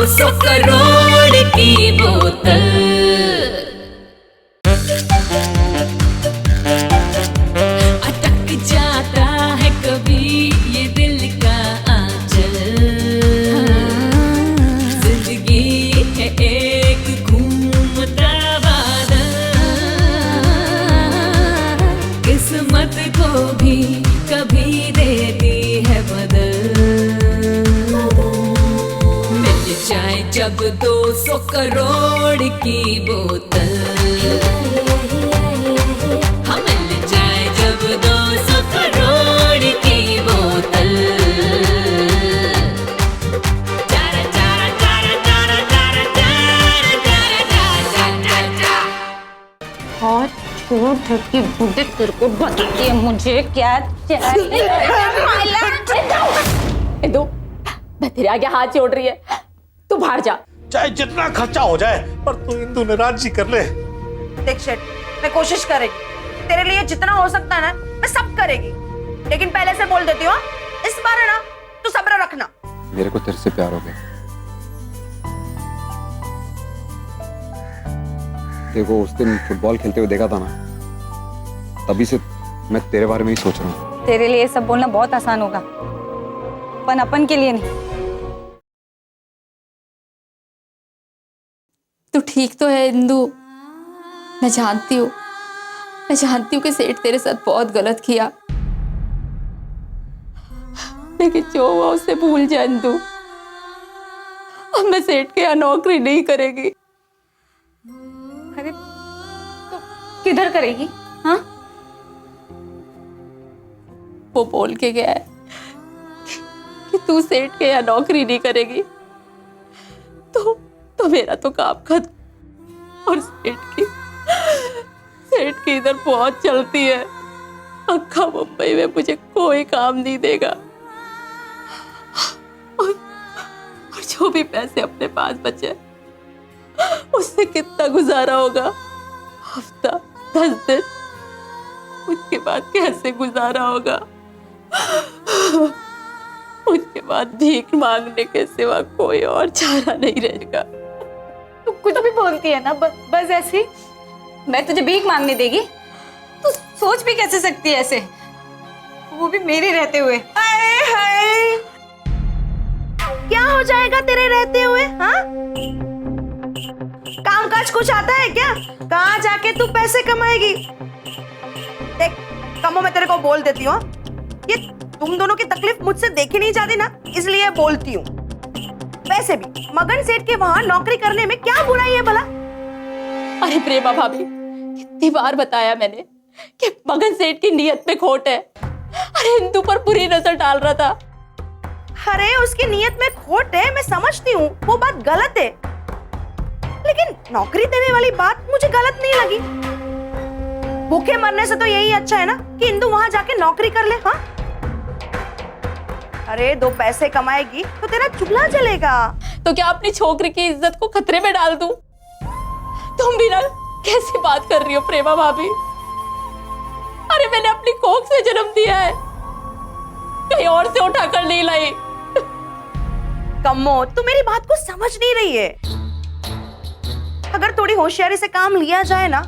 200 करोड़ की बोतल। अटक जाता है कभी ये दिल का आंचल। जिंदगी है एक घूमता बादल, किस्मत को भी कभी देती है बदल। मिल जाए जब 200 करोड़ की बोतल, हम मिल जाए जब 200 करोड़ की बोतल। चारा चारा चारा चारा चारा चारा चारा चारा चारा। और छोड़ धरती बुढ़े तेरे को बताती है मुझे क्या चाहिए। इंदु, मैं तेरे आगे हाथ जोड़ रही है, तू बाहर जा। चाहे जितना खर्चा हो जाए पर तू इंदु ने राजी कर ले। देख शेठ, मैं कोशिश करेगी, तेरे लिए जितना हो सकता है ना मैं सब करेगी, लेकिन पहले से बोल देती हूँ इस बार है ना तू सब्र रखना। मेरे को तेरे से प्यार हो गया। देखो उस दिन फुटबॉल खेलते हुए देखा था ना, तभी से मैं तेरे बारे में ही सोच रहा हूँ। तेरे लिए सब बोलना बहुत आसान होगा, पर अपन के लिए नहीं। तू ठीक तो है इंदु, मैं जानती हूँ कि सेठ तेरे साथ बहुत गलत किया, लेकिन जो हुआ उसे भूल जा इंदु। अब मैं सेठ के यहाँ नौकरी नहीं करेगी। अरे तो किधर करेगी? हाँ, वो बोल के गया है कि तू सेठ के यहाँ नौकरी नहीं करेगी तो मेरा तो काम खत्म। और सेठ की इधर बहुत चलती है, अक्खा मुंबई में मुझे कोई काम नहीं देगा। और जो भी पैसे अपने पास बचे उससे कितना गुजारा होगा, हफ्ता 10 दिन, उसके बाद कैसे गुजारा होगा। उसके बाद भीख मांगने के सिवा कोई और चारा नहीं रहेगा। तू कुछ भी बोलती है ना, बस ऐसी। मैं तुझे भीख मांगने देगी? तू सोच भी कैसे सकती है ऐसे, वो भी मेरे रहते हुए। हाय हाय, क्या हो जाएगा तेरे रहते हुए? हाँ, काम काज कुछ आता है क्या? कहाँ जाके तू पैसे कमाएगी? देख कमो, मैं तेरे को बोल देती हूँ, ये तुम दोनों की तकलीफ मुझसे देखी नहीं जाती ना, इसलिए बोलती हूँ। वैसे भी मगन सेठ के वहां नौकरी करने में क्या बुराई है भला? अरे प्रेमा भाभी, कितनी बार बताया मैंने कि मगन सेठ की नीयत में खोट है। अरे इंदु पर बुरी नजर डाल रहा था। अरे उसकी नीयत में खोट है, मैं समझती हूँ, वो बात गलत है, लेकिन नौकरी देने वाली बात मुझे गलत नहीं लगी। भूखे मरने से तो यही अच्छा है ना कि इंदु वहां जाके नौकरी कर ले। हाँ, अरे 2 पैसे कमाएगी तो तेरा चूल्हा जलेगा। तो क्या अपनी छोकरी की इज्जत को खतरे में डाल दूं? तुम भी ना कैसी बात कर रही हो प्रेमा भाभी? अरे मैंने अपनी कोख से जन्म दिया है, कहीं और से उठा कर नहीं लाई। कम्मो, तू मेरी बात को समझ नहीं रही है। अगर थोड़ी होशियारी से काम लिया जाए ना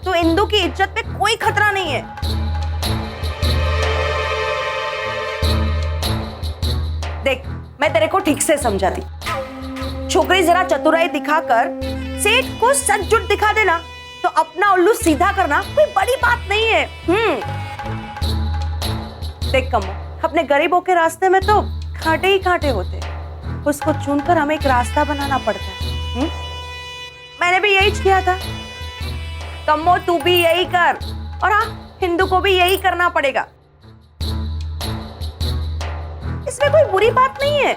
तो इंदु की इज्जत पे कोई खतरा नहीं है। देख, मैं तेरे को ठीक से समझाती। छोकरी जरा चतुराई दिखाकर सेठ को सच झूठ दिखा देना तो अपना उल्लू सीधा करना कोई बड़ी बात नहीं है। देख कम्मो, अपने गरीबों के रास्ते में तो कांटे ही कांटे होते हैं, उसको चुनकर हमें एक रास्ता बनाना पड़ता है। मैंने भी यही किया था। कम्मो, तू भी यही कर, और हाँ, हिंदू को भी यही करना पड़ेगा। इसमें कोई बुरी बात नहीं है।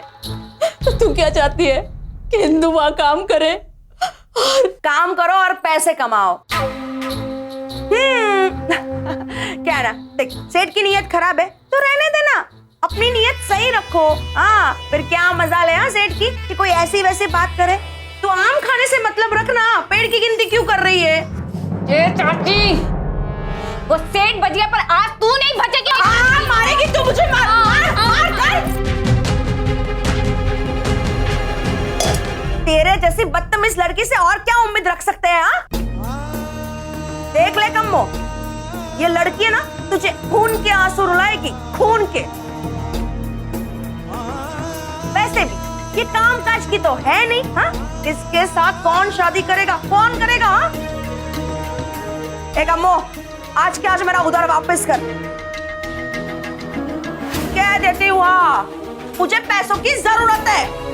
तो तू क्या चाहती है कि हिंदू वहां काम करे और काम करो और पैसे कमाओ। क्या ना, देख सेठ की नीयत खराब है तो रहने देना, अपनी नीयत सही रखो। हाँ, फिर क्या मजा ले सेठ की कि कोई ऐसी वैसी बात करे। तो आम खाने से मतलब रखना, पेड़ की गिनती क्यों कर रही है? ये चाची, वो सेठ बच गया पर आज तू नहीं बचेगी। मारेगी तू मुझे, मार मार मार कर। जैसी बदतमीज लड़की से और क्या उम्मीद रख सकते हैं? हाँ, देख ले कम्मो, ये लड़की है ना, तुझे खून के आंसू रुलाएगी, खून के। वैसे भी ये काम काज की तो है नहीं। हाँ, इसके साथ कौन शादी करेगा, कौन करेगा? हाँ, कम्मो, आज के आज मेरा उधार वापस कर। कह देती हूँ, हाँ, मुझे पैसों की जरूरत है।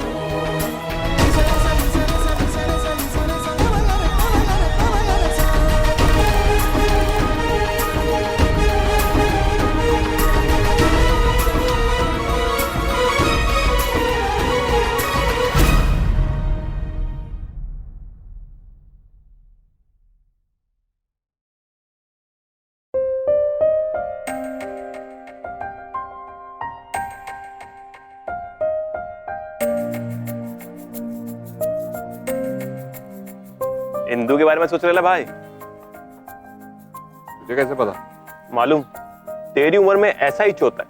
इंदू के बारे में सोच रहे भाई? तुझे कैसे पता? मालूम, तेरी उम्र में ऐसा ही होता है,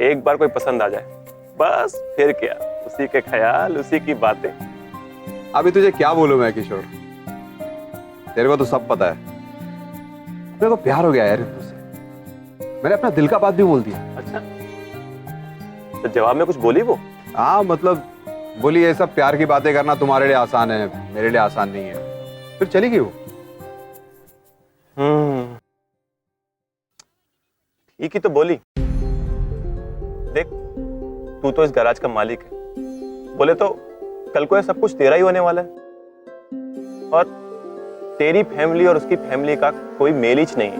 एक बार कोई पसंद आ जाए बस फिर क्या, उसी के ख्याल, उसी की बातें। अभी तुझे क्या बोलूं मैं किशोर, तेरे को तो सब पता है। मेरे को प्यार हो गया यार इंदू से। मैंने अपना दिल का बात भी बोल दिया। अच्छा, तो जवाब में कुछ बोली वो? हाँ मतलब बोली ये सब प्यार की बातें करना तुम्हारे लिए आसान है, मेरे लिए आसान नहीं है। फिर चली गई वो। ठीक ही तो बोली। देख, तू तो इस गैराज का मालिक है, बोले तो कल को ये सब कुछ तेरा ही होने वाला है, और तेरी फैमिली और उसकी फैमिली का कोई मेल ही नहीं है,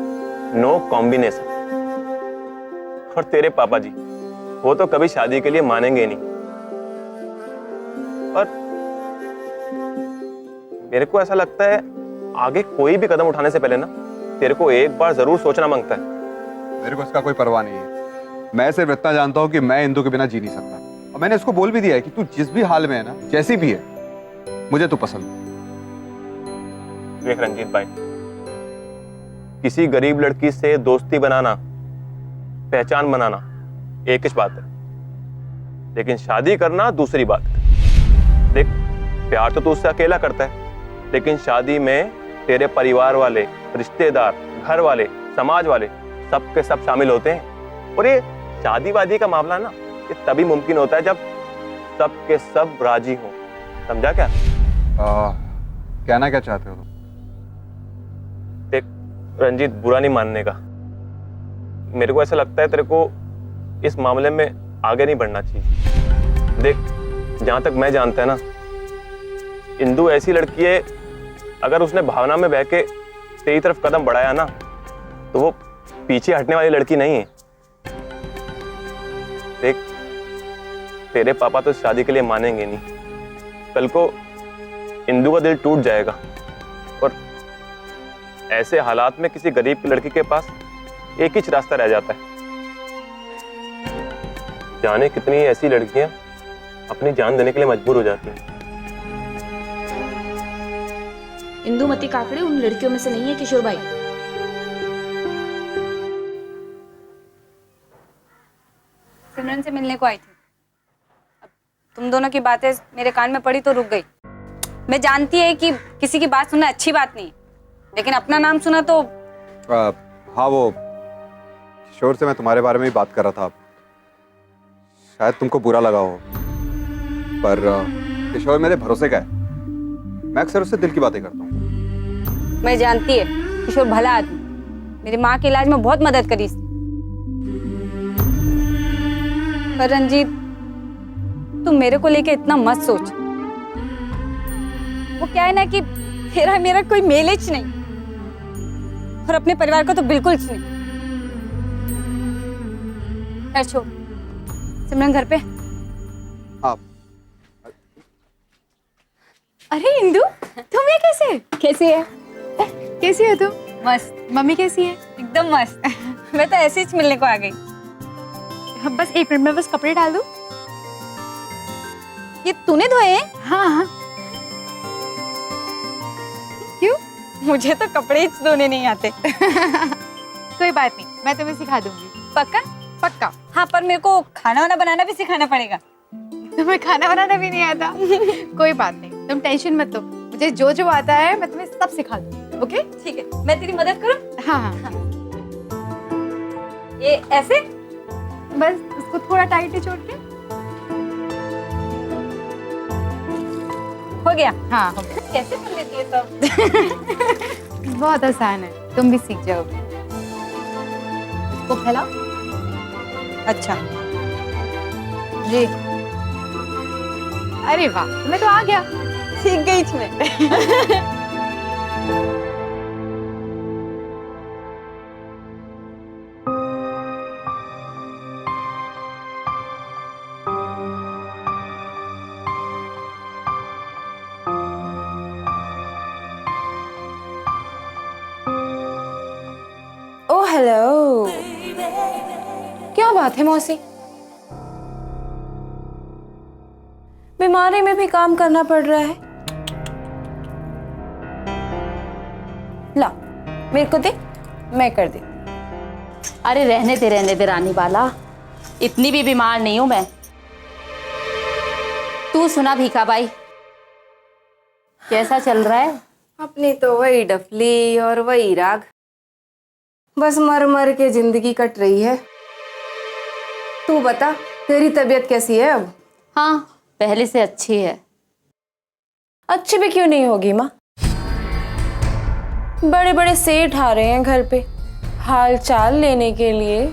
नो कॉम्बिनेशन। और तेरे पापा जी, वो तो कभी शादी के लिए मानेंगे नहीं। और मेरे को ऐसा लगता है आगे कोई भी कदम उठाने से पहले ना तेरे को एक बार जरूर सोचना मांगता है। मेरे को इसका कोई परवाह नहीं है। मैं सिर्फ इतना जानता हूँ कि मैं इंदू के बिना जी नहीं सकता, और मैंने इसको बोल भी दिया है कि तू जिस भी हाल में है ना, जैसी भी है, मुझे तू पसंद है। देख रंजीत भाई, किसी गरीब लड़की से दोस्ती बनाना, पहचान बनाना एक ही बात है, लेकिन शादी करना दूसरी बात है। देख, प्यार तो तू उससे अकेला करता है, लेकिन शादी में तेरे परिवार वाले, रिश्तेदार, घर वाले, समाज वाले सब के सब शामिल होते हैं। और ये शादी वादी का मामला ना, ये तभी मुमकिन होता है जब सब के सब राजी हो। समझा क्या? कहना क्या चाहते हो तुम? देख रंजीत, बुरा नहीं मानने का, मेरे को ऐसा लगता है तेरे को इस मामले में आगे नहीं बढ़ना चाहिए। देख, जहां तक मैं जानता है ना, इंदू ऐसी लड़की है, अगर उसने भावना में बह के तेरी तरफ कदम बढ़ाया ना, तो वो पीछे हटने वाली लड़की नहीं है। देख, तेरे पापा तो शादी के लिए मानेंगे नहीं, कल को इंदू का दिल टूट जाएगा, और ऐसे हालात में किसी गरीब की लड़की के पास एक ही रास्ता रह जाता है। जाने कितनी ऐसी लड़कियां अपनी जान देने के लिए मजबूर हो जाती हैं। इंदुमती काकड़े उन लड़कियों में से नहीं है किशोर भाई। सिमरन से मिलने को आई थी, अब तुम दोनों की बातें मेरे कान में पड़ी तो रुक गई। मैं जानती है कि किसी की बात सुनना अच्छी बात नहीं, लेकिन अपना नाम सुना तो हाँ, वो किशोर से मैं तुम्हारे बारे में ही बात कर रहा था। शायद तुमको बुरा लगा हो, पर किशोर मेरे भरोसे का है। मैं अक्सर उससे दिल की बातें करता हूँ। मैं जानती है किशोर भला आदमी, मेरी माँ के इलाज में बहुत मदद करी इसने। पर रंजीत, तुम मेरे को लेके इतना मत सोच। वो क्या है ना कि मेरा कोई मेलेज नहीं, और अपने परिवार को तो बिल्कुल नहीं। छोड़, सिमरन घर पे। आप अरे इंदू, तुम ये कैसे? कैसी है? कैसी हो तुम? मस्त। मम्मी कैसी है? एकदम मस्त। मैं तो ऐसे ही मिलने को आ गई। बस एक मिनट में बस कपड़े डाल दूं। ये तूने धोए हैं? हाँ हाँ। क्यों? मुझे तो कपड़े ही धोने नहीं आते। कोई बात नहीं, मैं तुम्हें सिखा दूंगी। पक्का? पक्का। हाँ, पर मेरे को खाना वाना बनाना भी सिखाना पड़ेगा। तुम्हें खाना बनाना भी नहीं आता? कोई बात नहीं, तुम टेंशन मत लो, मुझे जो जो आता है मैं तुम्हें सब सिखा दूँ। ओके? ठीक है, मैं तेरी मदद करूं? हाँ हाँ, ये ऐसे? बस उसको थोड़ा टाइट छोड़ के। हो गया? हाँ हो गया। कैसे कर लेती है सब? बहुत आसान है, तुम भी सीख जाओगे। इसको फैलाओ। अच्छा, जी। अरे वाह, तुम्हें तो आ गया। सीख गई थी मैं। ओ हेलो, क्या बात है मौसी? बीमारी में भी काम करना पड़ रहा है। ला, मेरे को दे, मैं कर दे। अरे रहने दे रानी बाला, इतनी भी बीमार नहीं हूं मैं। तू सुना भीखा बाई, कैसा चल रहा है? अपनी तो वही डफली और वही राग, बस मर मर के जिंदगी कट रही है। तू बता, तेरी तबीयत कैसी है अब? हाँ, पहले से अच्छी है। अच्छी भी क्यों नहीं होगी माँ? बड़े बड़े सेठ आ रहे हैं घर पे हाल चाल लेने के लिए।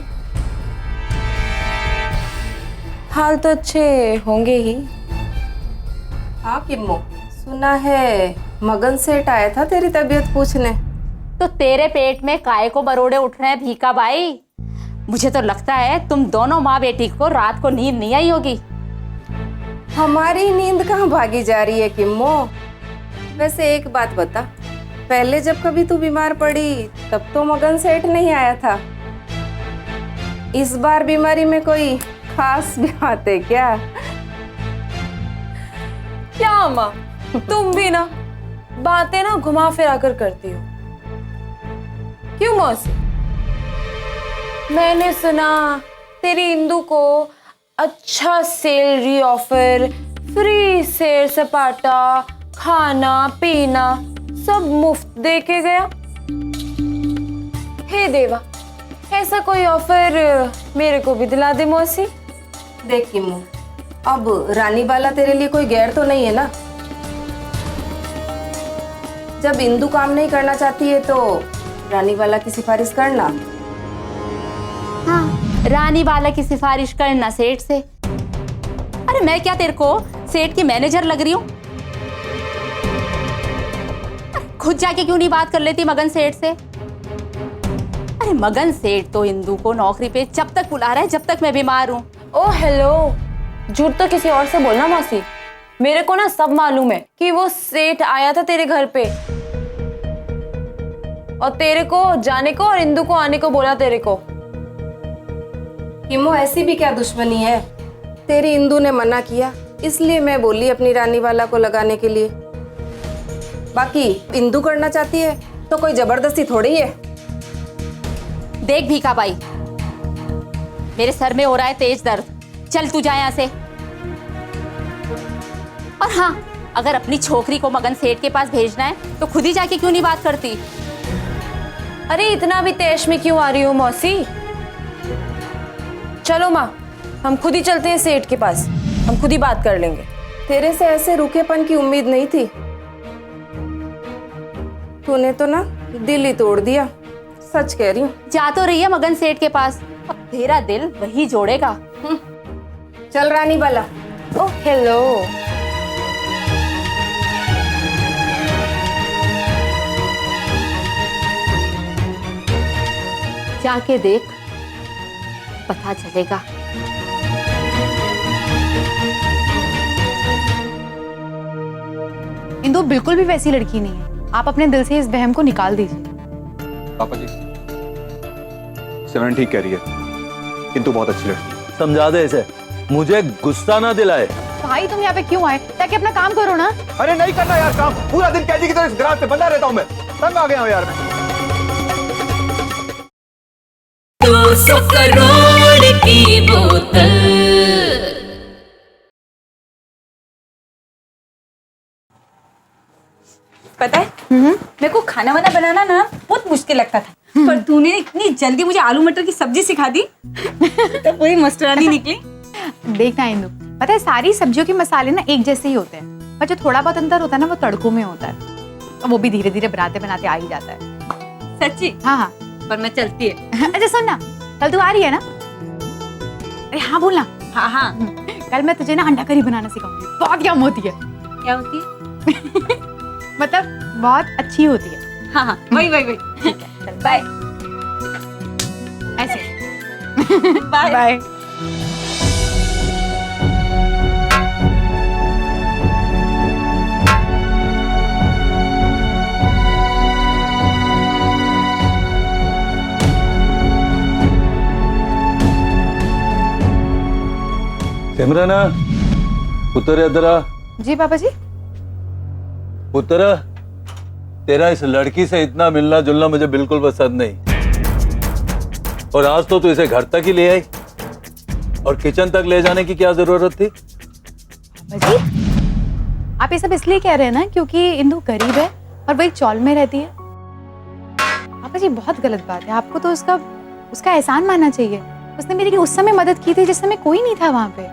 हाल तो अच्छे होंगे ही। हाँ किम्मो, सुना है मगन सेठ आया था तेरी तबीयत पूछने। तो तेरे पेट में काय को बरोड़े उठ रहे हैं भीखा बाई? मुझे तो लगता है तुम दोनों माँ बेटी को रात को नींद नहीं आई होगी। हमारी नींद कहाँ भागी जा रही है किम्मो? वैसे एक बात बता, पहले जब कभी तू बीमार पड़ी तब तो मगन सेठ नहीं आया था। इस बार बीमारी में कोई खास बात है क्या? क्या माँ, तुम भी ना बातें ना घुमा फिरा कर करती हो। क्यों मौसी? मैंने सुना तेरी इंदु को अच्छा सैलरी ऑफर, फ्री सैर सपाटा, खाना पीना सब मुफ्त दे के गया। हे देवा, ऐसा कोई ऑफर मेरे को भी दिला दे मौसी। देख किम्मो, अब रानी बाला तेरे लिए कोई गैर तो नहीं है ना? जब इंदु काम नहीं करना चाहती है तो रानी वाला की सिफारिश करना। हाँ, रानी वाला की सिफारिश करना सेठ से। अरे मैं क्या तेरे को सेठ की मैनेजर लग रही हूँ? खुद जाके क्यों नहीं बात कर लेती मगन सेठ से? अरे मगन सेठ तो इंदु को नौकरी पे जब तक बुला रहा है जब तक मैं बीमार हूँ। ओ हेलो, झूठ तो किसी और से बोलना मौसी। मेरे को ना सब मालूम है कि वो सेठ आया था तेरे घर पे और तेरे को जाने को और इंदु को आने को बोला तेरे को। किमो, ऐसी भी क्या दुश्मनी है? तेरी इंदु ने मना किया इसलिए मैं बोली अपनी रानी वाला को लगाने के लिए। बाकी इंदु करना चाहती है तो कोई जबरदस्ती थोड़ी है। देख भीखा बाई, मेरे सर में हो रहा है तेज दर्द, चल तू जा यहाँ से। और हाँ, अगर अपनी छोकरी को मगन सेठ के पास भेजना है तो खुद ही जाके क्यों नहीं बात करती? अरे इतना भी तेज में क्यों आ रही हो मौसी? चलो माँ, हम खुद ही चलते हैं सेठ के पास, हम खुद ही बात कर लेंगे। तेरे से ऐसे रूखेपन की उम्मीद नहीं थी। तूने तो ना दिल ही तोड़ दिया, सच कह रही हूँ। जा तो रही है मगन सेठ के पास, अब तेरा दिल वही जोड़ेगा। चल रानी बाला। ओह हेलो, जाके देख, पता चलेगा। इंदु बिल्कुल भी वैसी लड़की नहीं है, आप अपने दिल से इस वहम को निकाल दीजिए। पापा जी, सिमरन ठीक कह रही है, किंतु बहुत अच्छी लड़की। समझा दे इसे, मुझे गुस्सा ना दिलाए। भाई तुम यहाँ पे क्यों आए? ताकि अपना काम करो ना। अरे नहीं करना यार काम, पूरा दिन कैदी की तरह इस ग्रास पे बंधा रहता हूँ मैं, तंग आ गया हूँ यार मैं। 200 करोड़ की बोतल। पता है मेरे को खाना वाना बनाना ना बहुत मुश्किल लगता था, पर तूने इतनी जल्दी मुझे आलू मटर की सब्जी सिखा दी तो पूरी मस्टरानी निकली। देखना इंदु, पता है सारी सब्जियों के मसाले ना एक जैसे ही होते हैं, पर जो थोड़ा बहुत अंतर होता है ना वो तड़कों में होता है, और वो भी धीरे धीरे बनाते बनाते आ ही जाता है। सच्ची? हाँ हाँ। पर मैं चलती है। अच्छा सुन ना, कल तू आ रही है ना? अरे हाँ बोलना। हाँ हाँ। कल मैं तुझे ना अंडा करी बनाना सिखाऊंगी, बहुत यम होती है। क्या होती है? मतलब बहुत अच्छी होती है। हाँ हाँ वही वही वही। ठीक है, चल बाय। ऐसे बाय बाय। सिमरन पुत्र इधर आ। जी पापा जी। पुत्र, तेरा इस लड़की से इतना मिलना जुलना मुझे बिल्कुल पसंद नहीं, और आज तो तू इसे घर तक ही ले आई, और किचन तक ले जाने की क्या जरूरत थी? पापा जी आप ये सब इसलिए कह रहे हैं ना क्योंकि इंदु गरीब है और वो एक चौल में रहती है। पापा जी बहुत गलत बात है, आपको तो उसका एहसान मानना चाहिए। उसने मेरी उस समय मदद की थी जिस समय कोई नहीं था वहां पे।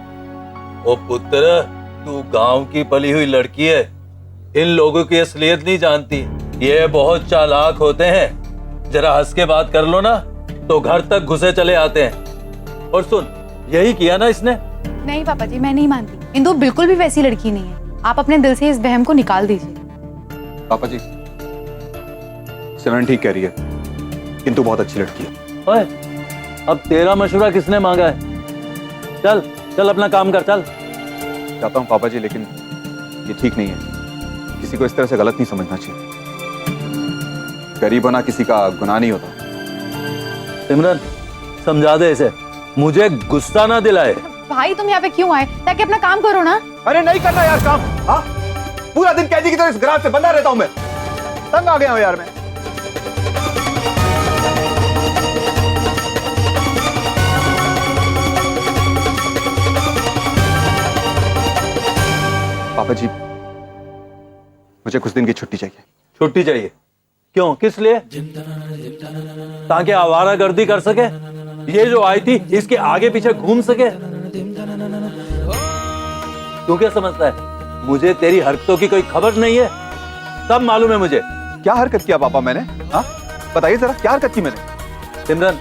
ओ पुत्र, तू गांव की पली हुई लड़की है, इन लोगों की असलियत नहीं जानती। ये बहुत चालाक होते हैं, जरा हंस के बात कर लो ना तो घर तक घुसे चले आते हैं। और सुन, यही किया ना इसने? नहीं पापा जी मैं नहीं मानती, इंदु बिल्कुल भी वैसी लड़की नहीं है। आप अपने दिल से इस वहम को निकाल दीजिए। पापा जी, सिमरन ठीक कह रही है, किंतु बहुत अच्छी लड़की है। ओए, अब तेरा मशवरा किसने मांगा है? चल चल अपना काम कर, चल। चाहता हूँ पापा जी, लेकिन ये ठीक नहीं है। किसी को इस तरह से गलत नहीं समझना चाहिए। गरीब होना किसी का गुनाह नहीं होता। सिमरन समझा दे इसे, मुझे गुस्सा ना दिलाए। भाई तुम यहाँ पे क्यों आए? ताकि अपना काम करो ना। अरे नहीं करना यार काम। हाँ, पूरा दिन कैदी की तरह इस गराज से बंधा रहता हूँ मैं। तंग आ गया हूँ यार मैं। पापा जी, मुझे कुछ दिन की छुट्टी चाहिए। छुट्टी चाहिए? क्यों, किस लिए? ताकि आवारागर्दी कर सके? ये जो आई थी इसके आगे पीछे घूम सके? तू क्या समझता है मुझे तेरी हरकतों की कोई खबर नहीं है? सब मालूम है मुझे। क्या हरकत किया पापा मैंने? हाँ बताइए जरा, क्या हरकत की मैंने? सिमरन,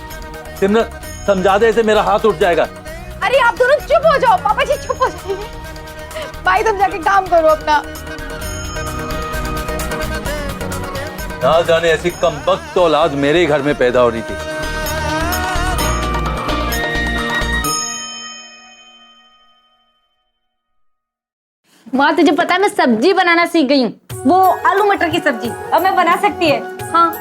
सिमरन समझा दे इसे, मेरा हाथ उठ जाएगा। अरे आप दोनों चुप हो जाओ। पापा जी चुप हो जाइए। भाई तुम जाके काम करो अपना। ना जाने ऐसी कमबख्त औलाद मेरे ही घर में पैदा हो रही थी। माँ तुझे पता है मैं सब्जी बनाना सीख गई हूँ, वो आलू मटर की सब्जी। अब मैं बना सकती है। हाँ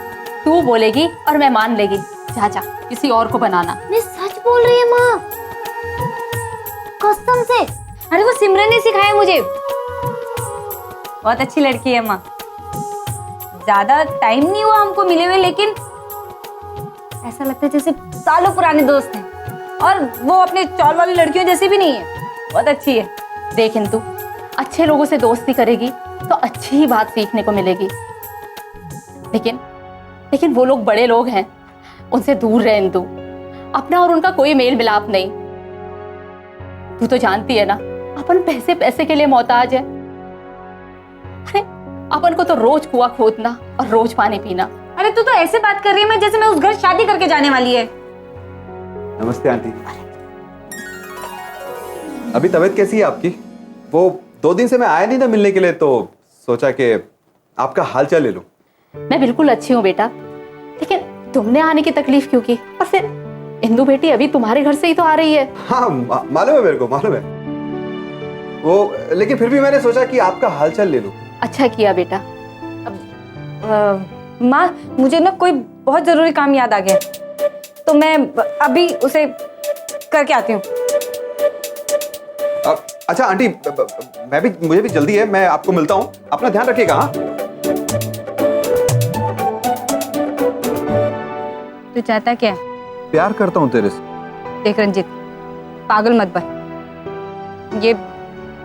तू बोलेगी और मैं मान लेगी। जा जा किसी और को बनाना। नहीं सच बोल रही है माँ, कसम से। अरे वो सिमरन ने सिखाया मुझे। बहुत अच्छी लड़की है माँ। ज्यादा टाइम नहीं हुआ हमको मिले हुए, लेकिन ऐसा लगता है जैसे सालों पुराने दोस्त हैं। और वो अपने चौल वाली लड़कियों जैसी भी नहीं है, बहुत अच्छी है। देख इंदु, अच्छे लोगों से दोस्ती करेगी तो अच्छी ही बात सीखने को मिलेगी, लेकिन वो लोग बड़े लोग हैं, उनसे दूर रहे इंदु। अपना और उनका कोई मेल मिलाप नहीं। तू तो जानती है ना, अपन पैसे पैसे के लिए मोहताज है। अरे अपन को तो रोज कुआं खोदना और रोज पानी पीना। अरे तू तो ऐसे बात कर रही है मैं जैसे मैं उस घर शादी करके जाने वाली है। नमस्ते आंटी। अभी तबीयत कैसी है आपकी? वो 2 दिन से मैं आया नहीं था मिलने के लिए, तो सोचा कि आपका हालचाल ले लूं। मैं बिल्कुल अच्छी हूँ बेटा, लेकिन तुमने आने की तकलीफ क्यों की? और फिर इंदु बेटी अभी तुम्हारे घर से ही तो आ रही है। हाँ मालूम है, मेरे को मालूम है वो, लेकिन फिर भी मैंने सोचा कि आपका हालचाल ले लूं। अच्छा किया बेटा। माँ मुझे ना कोई बहुत जरूरी काम याद आ गया, तो मैं अभी उसे करके आती हूँ। अच्छा आंटी, मुझे भी जल्दी है, मैं आपको मिलता हूँ। अपना ध्यान रखिएगा। हाँ तू चाहता क्या है? प्यार करता हूँ तेरे से। देख रंजीत, पागल मत बन। ये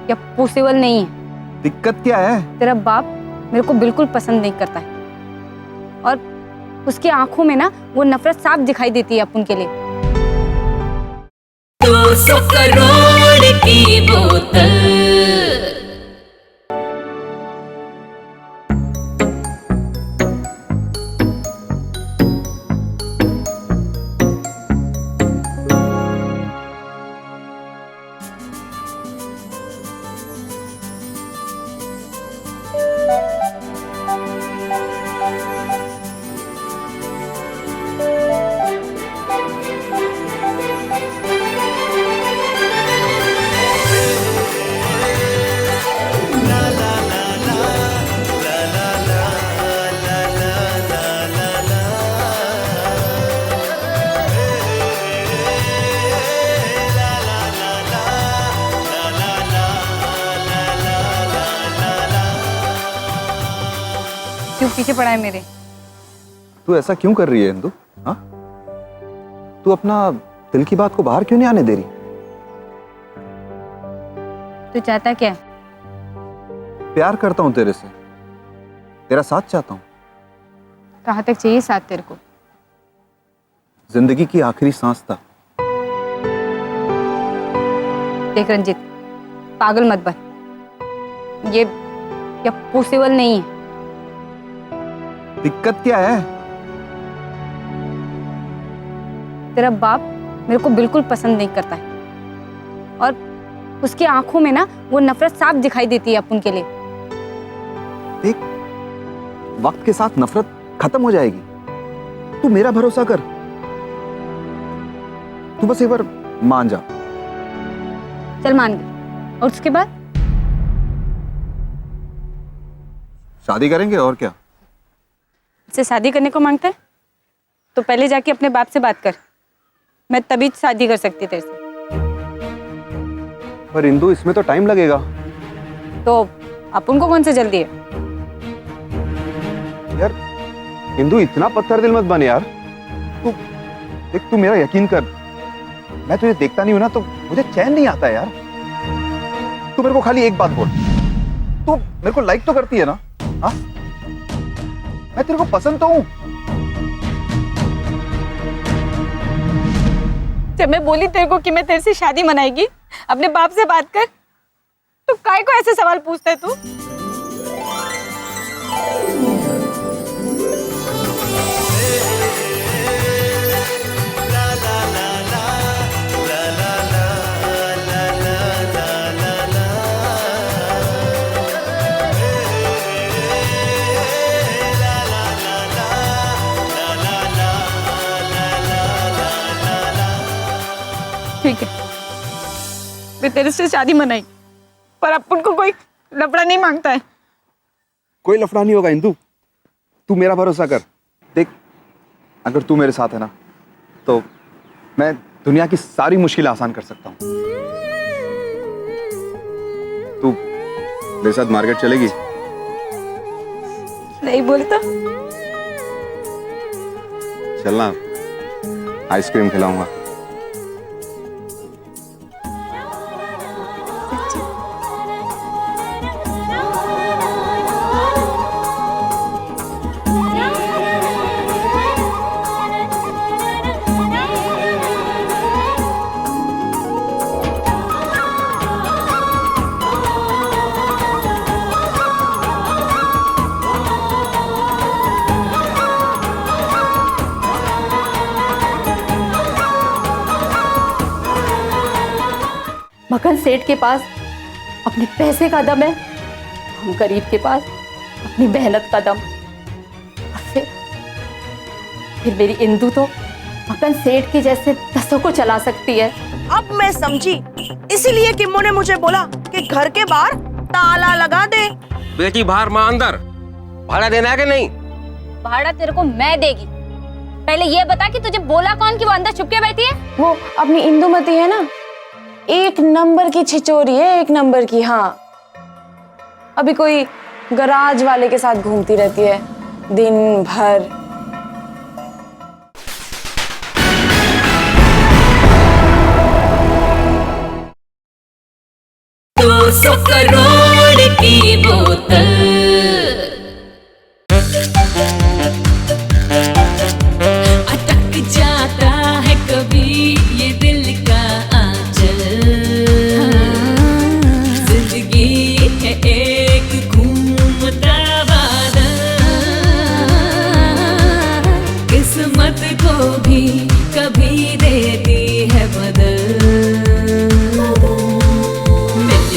पॉसिबल नहीं है। दिक्कत क्या है? तेरा बाप मेरे को बिल्कुल पसंद नहीं करता है, और उसकी आंखों में ना वो नफरत साफ दिखाई देती है अपन के लिए। 200 करोड़ की बोतल। क्यों पीछे पड़ा है मेरे? तू ऐसा क्यों कर रही है इंदु? हाँ, तू अपना दिल की बात को बाहर क्यों नहीं आने दे रही? तू चाहता क्या है? प्यार करता हूं तेरे से, तेरा साथ चाहता हूं। कहाँ तक चाहिए साथ तेरे को? जिंदगी की आखिरी सांस तक। देख रंजित, पागल मत बन, ये पॉसिबल नहीं है। दिक्कत क्या है? तेरा बाप मेरे को बिल्कुल पसंद नहीं करता है, और उसकी आंखों में ना वो नफरत साफ दिखाई देती है अपन के लिए। देख, वक्त के साथ नफरत खत्म हो जाएगी। तू मेरा भरोसा कर, तू बस एक बार मान जा। चल मान गई, और उसके बाद शादी करेंगे और क्या। से शादी करने को मांगता है तो पहले जाके अपने बाप से बात कर, मैं तभी शादी कर सकती तेरे से। पर इंदु, इसमें तो टाइम लगेगा। तो अपन को कौन से जल्दी है? यार इंदु, इतना पत्थर दिल मत बन यार। तू देख, तू मेरा यकीन कर, मैं तुझे देखता नहीं हूं ना तो मुझे चैन नहीं आता यार। तू मेरे को खाली एक बात बोल, तू मेरे को लाइक तो करती है ना? हाँ, मैं तेरे को पसंद तो हूं। जब मैं बोली तेरे को कि मैं तेरे से शादी मनाएगी, अपने बाप से बात कर, तो काय को ऐसे सवाल पूछता है तू? ठीक है, मैं तेरे से शादी मनाई, पर अपन को कोई लफड़ा नहीं मांगता है। कोई लफड़ा नहीं होगा इंदु, तू मेरा भरोसा कर। देख, अगर तू मेरे साथ है ना तो मैं दुनिया की सारी मुश्किलें आसान कर सकता हूँ। तू मेरे साथ मार्केट चलेगी? नहीं बोली तो? चलना, आइसक्रीम खिलाऊंगा। मकान सेठ के पास अपने पैसे का दम है, हम गरीब के पास अपनी मेहनत का दम। और फिर मेरी इंदु तो मकान सेठ के जैसे 10 को चला सकती है। अब मैं समझी, इसीलिए किम्मो ने मुझे बोला कि घर के बाहर ताला लगा दे। बेटी बाहर माँ अंदर, भाड़ा देना है कि नहीं? भाड़ा तेरे को मैं देगी। पहले ये बता कि तुझे बोला कौन कि वो अंदर छुप के बैठी है? वो अपनी इंदुमती है ना, एक नंबर की छिचोरी है, एक नंबर की। हाँ, अभी कोई गराज वाले के साथ घूमती रहती है दिन भर। 200 करोड़ की बोतल।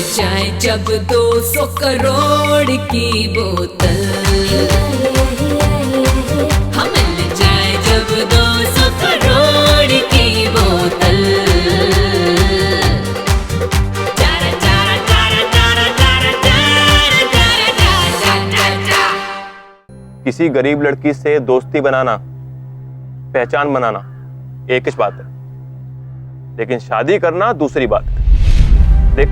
जाए जब 200 करोड़ की बोतल, हम मिल जाए जब 200 करोड़ की बोतल। चारा चारा चारा चारा चारा चारा चारा चारा चारा चारा। किसी गरीब लड़की से दोस्ती बनाना, पहचान बनाना एक ही बात है, लेकिन शादी करना दूसरी बात है। देख,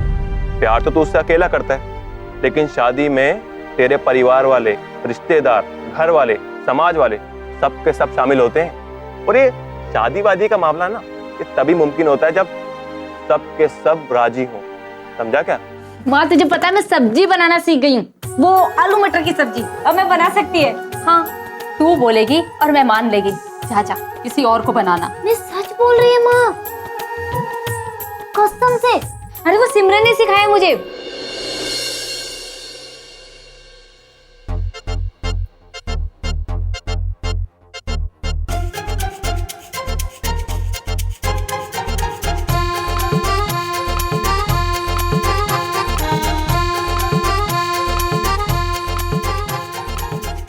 प्यार तो तू उससे अकेला करता है, लेकिन शादी में तेरे परिवार वाले, रिश्तेदार, घर वाले, समाज वाले सब के सब शामिल होते हैं। और ये शादी वादी का मामला ना, ये तभी मुमकिन होता है जब सब के सब राजी हो। समझा क्या? माँ तुझे पता है मैं सब्जी बनाना सीख गई हूँ, वो आलू मटर की सब्जी। अब मैं बना सकती है। हाँ तू बोलेगी और मैं मान लेगी। जा जा किसी और को बनाना। मैं सच बोल रही है माँ, कसम से। अरे वो सिमरन ने सिखाया मुझे।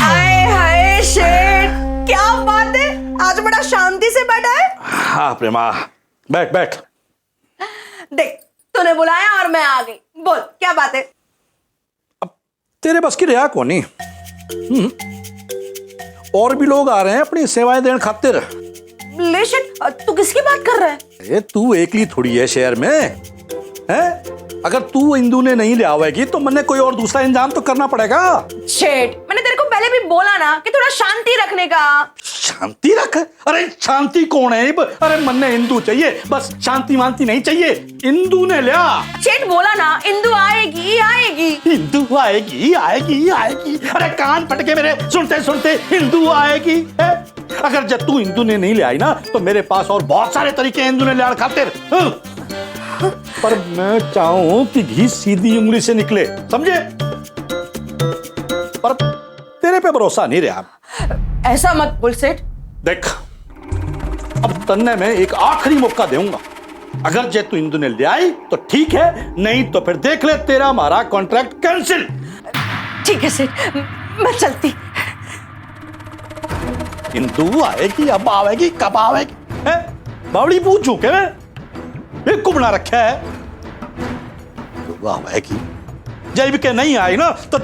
आए हाय शेठ, क्या बात है, आज बड़ा शांति से बैठा है। हाँ प्रेमा, बैठ बैठ। देख, तूने बुलाया और मैं आ गई। बोल क्या बात है। अब तेरे बस की रिया कोनी। और भी लोग आ रहे हैं अपनी सेवाएं देने खातिर। ले शेठ, तू किसकी बात कर रहा है? अरे तू एकली थोड़ी है शहर में, हैं? अगर तू इंदू ने नहीं ले आवेगी तो मैंने कोई और दूसरा इंतजाम तो करना पड़ेगा। शेठ, मैंने तेरे को पहले भी बोला ना कि थोड़ा शांति रखने का। शांति रख? अरे शांति कौन है? अरे मन ने इंदू चाहिए, बस शांति मानती नहीं चाहिए। इंदू ने लिया। शेठ बोला ना, इंदू आएगी आएगी। इंदू आएगी आएगी आएगी। अरे कान फटके मेरे सुनते सुनते, इंदू आएगी है? अगर जब तू इंदू ने नहीं ले आई ना तो मेरे पास और बहुत सारे तरीके हैं इंदू ने ले आने खातिर। पर मैं चाहूं कि घी सीधी उंगली से निकले, समझे? पर तेरे पे भरोसा नहीं रहा। ऐसा मत बोल सेठ। देख, अब तन्ने में एक आखिरी मौका दूंगा। अगर जे तू इंदू ने ले आई तो ठीक है, नहीं तो फिर देख ले तेरा हमारा कॉन्ट्रैक्ट कैंसिल। ठीक है सेठ, मैं चलती। इंदू आएगी, अब आएगी, कब आएगी? बावड़ी पूछू के एक को बना रखा है। इंदू आएगी, जब के नहीं आई ना तो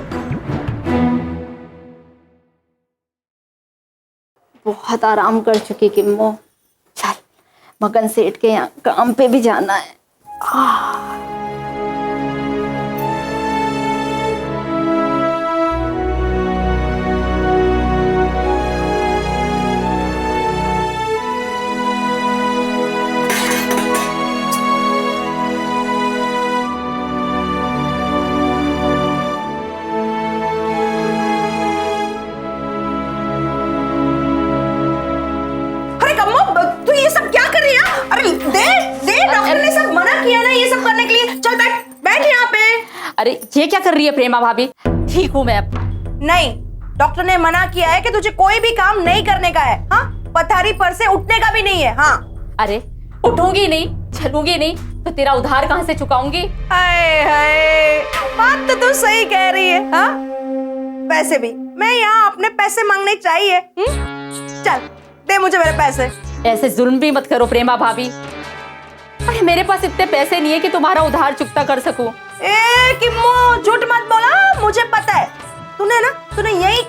बहुत आराम कर चुकी किम्मो। चल मगन सेठ के यहाँ काम पे भी जाना है। अरे ये क्या कर रही है प्रेमा भाभी? ठीक हूँ मैं अब। नहीं, डॉक्टर ने मना किया है कि तुझे कोई भी काम नहीं करने का है। हाँ, पथारी पर से उठने का भी नहीं है। हाँ, अरे उठूंगी नहीं, चलूंगी नहीं तो तेरा उधार कहाँ से चुकाऊंगी? हाय हाय, बात तो तू सही कह रही है। हाँ, वैसे भी मैं यहाँ अपने पैसे मांगने चाहिए। चल दे मुझे मेरे पैसे। ऐसे जुल्म भी मत करो प्रेमा भाभी। अरे मेरे पास इतने पैसे नहीं है कि तुम्हारा उधार चुकता कर सकूं। ए किम्मो, झूठ मत बोला, मुझे पता है। तूने यही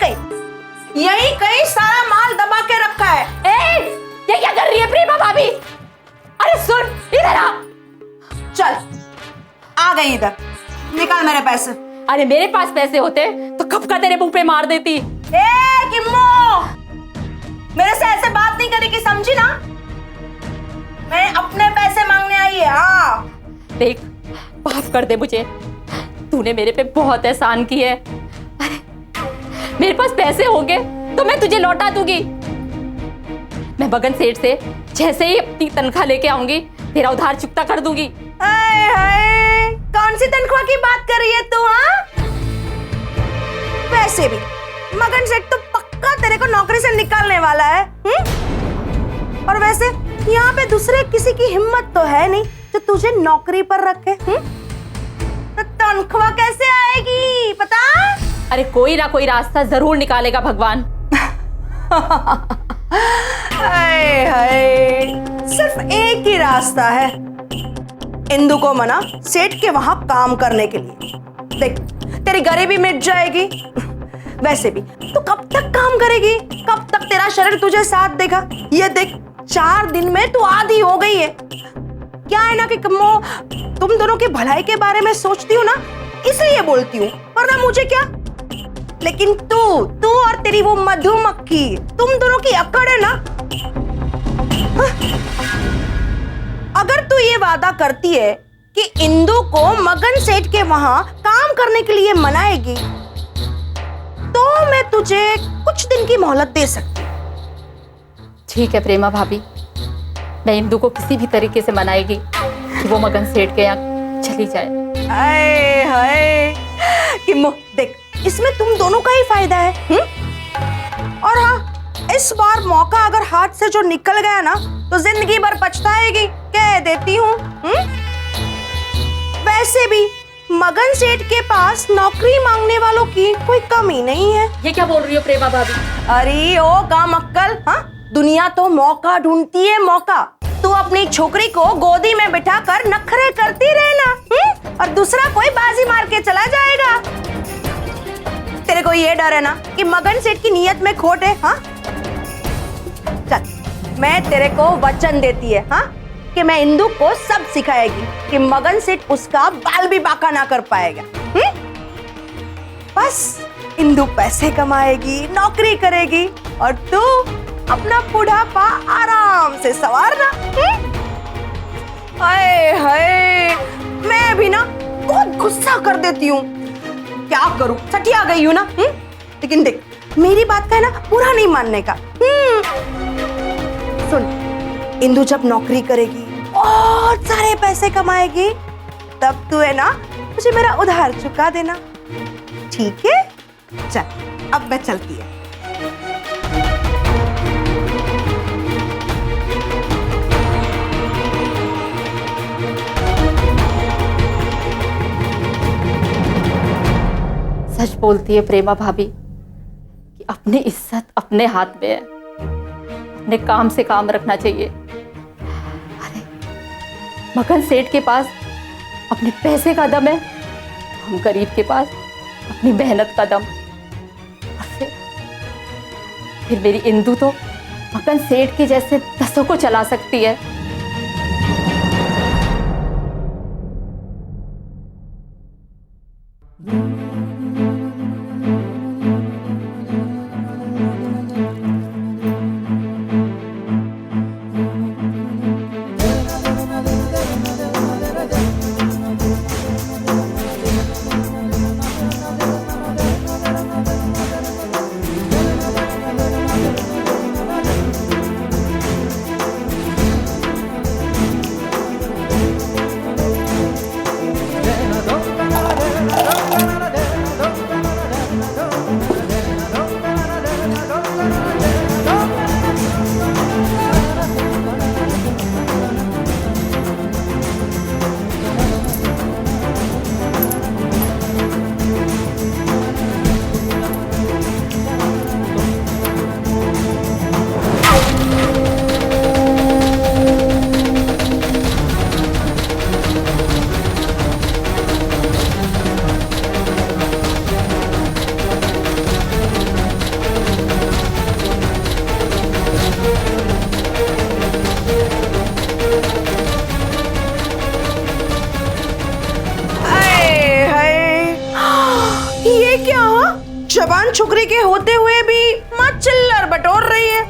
कहीं सारा माल दबा के रखा है। ये क्या कर रही है प्रेमा भाभी? अरे सुन, इधर आ। चल, आ गई इधर, निकाल मेरे पैसे। अरे मेरे पास पैसे होते तो कब का तेरे मुंह पे मार देती। ए किम्मो, मेरे से ऐसे बात नहीं करेगी, समझी ना? मैं अपने पैसे मांगने आई है। हाँ देख, माफ कर दे मुझे, तूने मेरे पे बहुत एहसान की है। अरे मेरे पास पैसे होंगे तो मैं तुझे लौटा दूंगी। मैं बगन सेठ से जैसे ही अपनी तनख्वाह लेके आऊंगी तेरा उधार चुकता कर दूंगी। हाय हाय, कौन सी तनख्वाह की बात कर रही है तू? हाँ, वैसे भी मगन सेठ तो पक्का तेरे को नौकरी से निकालने वाला है। और वैसे यहाँ पे दूसरे किसी की हिम्मत तो है नहीं जो तुझे नौकरी पर रखे। तो तनख्वाह कैसे आएगी पता? अरे कोई ना कोई रास्ता जरूर निकालेगा भगवान। हाय हाय, सिर्फ एक ही रास्ता है, इंदु को मना सेठ के वहां काम करने के लिए। देख तेरी गरीबी मिट जाएगी। वैसे भी तू कब तक काम करेगी? कब तक तेरा शरीर तुझे साथ देगा? ये देख 4 दिन में तू आधी हो गई है। क्या है ना कि तुम दोनों की भलाई के बारे में सोचती हूँ ना, इसलिए बोलती हूँ, वरना मुझे क्या। लेकिन तू और तेरी वो मधुमक्खी, तुम दोनों की अकड़ है ना। अगर तू ये वादा करती है कि इंदु को मगन सेठ के वहां काम करने के लिए मनाएगी, तो मैं तुझे कुछ दिन की मोहलत दे सकती हूँ। ठीक है प्रेमा भाभी, मैं इंदु को किसी भी तरीके से मनाएगी कि वो मगन सेठ के यहाँ चली जाए। हाय हाय, कि देख इसमें तुम दोनों का ही फायदा है। और हाँ, इस बार मौका अगर हाथ से जो निकल गया ना, तो जिंदगी भर पछताएगी, कह देती हूँ। वैसे भी मगन सेठ के पास नौकरी मांगने वालों की कोई कमी नहीं है। ये क्या बोल रही हो प्रेमा भाभी? अरे ओ काम अक्कल, हाँ दुनिया तो मौका ढूंढती है, मौका। तू अपनी छोकरी को गोदी में बिठा कर नखरे करती रहना, और दूसरा कोई बाजी मार के चला जाएगा। तेरे को ये डर है ना कि मगन सेठ की नीयत में खोट है, हाँ? चल, मैं तेरे को वचन देती है, हाँ, कि मैं इंदु को सब सिखाएगी कि मगन सेठ उसका बाल भी बाका ना कर पाएगा। बस इंदु पैसे कमाएगी, नौकरी करेगी, और तू अपना बुढ़ापा आराम से संवारना। हाय हाय, मैं भी ना बहुत गुस्सा कर देती हूँ। क्या करूं, सटिया गई हूं ना। लेकिन देख, मेरी बात का है ना बुरा नहीं मानने का। सुन, इंदु जब नौकरी करेगी और सारे पैसे कमाएगी, तब तू है ना मुझे मेरा उधार चुका देना, ठीक है? चल अब मैं चलती है। सच बोलती है प्रेमा भाभी कि अपनी इज्जत अपने हाथ में है, अपने काम से काम रखना चाहिए। अरे मगन सेठ के पास अपने पैसे का दम है, हम गरीब के पास अपनी मेहनत का दम। और फिर मेरी इंदु तो मगन सेठ के जैसे 10 को चला सकती है। जवान छोकरी के होते हुए भी माँ चिल्लर बटोर रही है।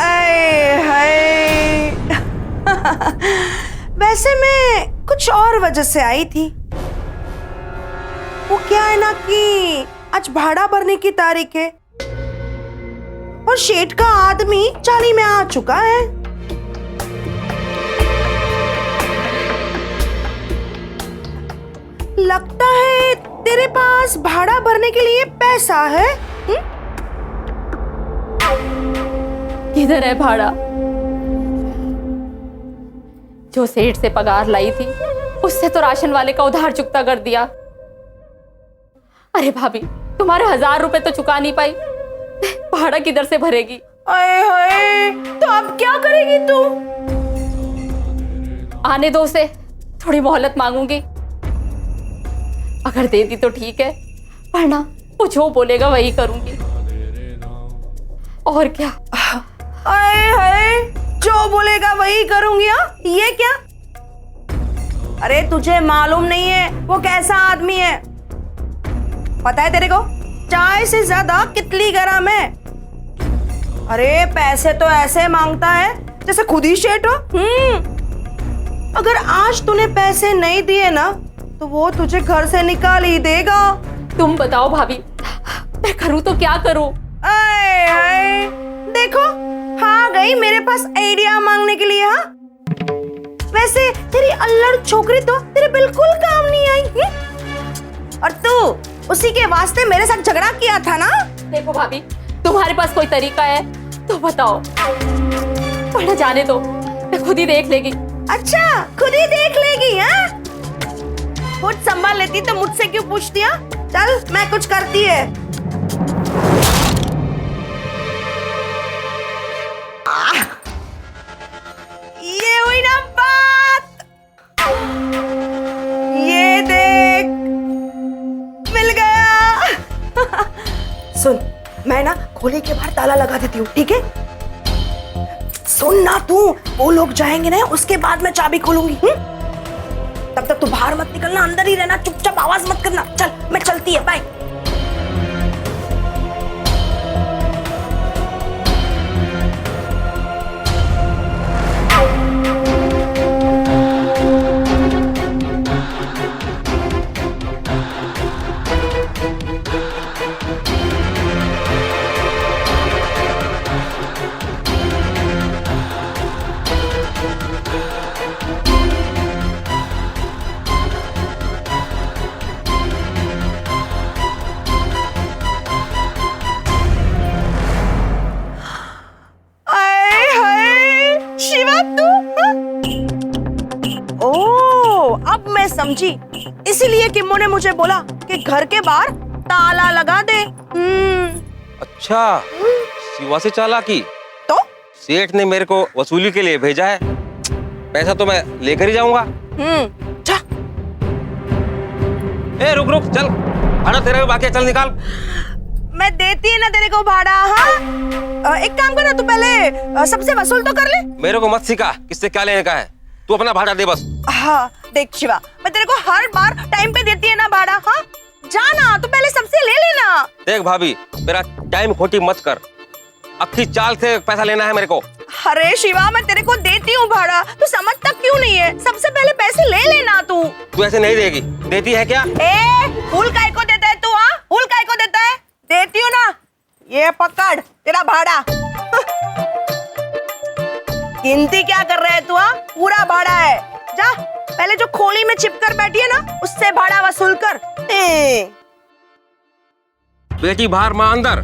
आए हाय। वैसे मैं कुछ और वजह से आई थी। वो क्या है ना कि आज भाड़ा भरने की तारीख है और शेठ का आदमी चाली में आ चुका है। लगता है तेरे पास भाड़ा भरने के लिए पैसा है। किधर है भाड़ा? जो सेठ से पगार लाई थी उससे तो राशन वाले का उधार चुकता कर दिया। अरे भाभी, तुम्हारे 1000 रुपए तो चुका नहीं पाई, भाड़ा किधर से भरेगी? अरे हाय, तो अब क्या करेगी तू? आने दो उसे, थोड़ी मोहलत मांगूंगी। अगर दे दी तो ठीक है, वरना वो जो बोलेगा वही करूंगी। और क्या? अरे हाय, जो बोलेगा वही करूंगी? हाँ, ये क्या? अरे तुझे मालूम नहीं है वो कैसा आदमी है? पता है तेरे को चाय से ज्यादा कितली गरम है। अरे पैसे तो ऐसे मांगता है जैसे खुद ही शेठ हो। अगर आज तूने पैसे नहीं दिए ना तो वो तुझे घर से निकाल ही देगा। तुम बताओ भाभी, मैं करूं तो क्या करूं? आए हाय, देखो हाँ गई मेरे पास आइडिया मांगने के लिए। हाँ, वैसे तेरी अल्लड़ छोकरी तो तेरे बिल्कुल काम नहीं आई। और तू उसी के वास्ते मेरे साथ झगड़ा किया था ना? देखो भाभी, तुम्हारे पास कोई तरीका है तो बताओ, वरना जाने दो, मैं खुद ही देख लेगी। अच्छा, खुद ही देख लेगी? हाँ, खुद संभाल लेती तो मुझसे क्यों पूछती? हाँ, चल मैं कुछ करती है। ये हुई ना बात। ये देख, मिल गया। सुन, मैं ना खोले के बाहर ताला लगा देती हूँ, ठीक है? सुन ना तू, वो लोग जाएंगे ना उसके बाद मैं चाबी खोलूंगी। तब तक तू बाहर मत निकलना, अंदर ही रहना, चुपचाप आवाज मत करना। चल मैं चलती है, बाय। समझी, इसीलिए किम्मो ने मुझे बोला कि घर के बाहर ताला लगा दे। अच्छा, शिवा से चालाकी? तो सेठ ने मेरे को वसूली के लिए भेजा है, पैसा तो मैं लेकर ही जाऊंगा। जा। ए रुक रुक, चल, भाड़ा तेरा भी बाकी है, चल निकाल। मैं देती है ना तेरे को भाड़ा। हाँ, एक काम कर ना, तू पहले सबसे वसूल तो कर ले। मेरे को मत सिखा किससे क्या लेने का है, तू अपना भाड़ा दे बस। हाँ देख शिवा, मैं तेरे को हर बार टाइम पे देती है ना भाड़ा। हाँ, जाना तू पहले सबसे ले लेना। देख भाभी, मेरा टाइम खोटी मत कर, अच्छी चाल से पैसा लेना है मेरे को। अरे शिवा, मैं तेरे को देती हूँ भाड़ा, तू समझता क्यों नहीं है? सबसे पहले पैसे ले लेना तू। तू ऐसे नहीं देगी, देती है क्या? फूल काय को देता है तू? हाँ, फूल काय को देता है? देती हूँ ना, ये पकड़ तेरा भाड़ा। गिनती क्या कर रहा है तू? हाँ, पूरा भाड़ा है। जा, पहले जो खोली में चिपकर बैठी है ना उससे भाड़ा वसूल कर। बेटी बाहर माँ अंदर,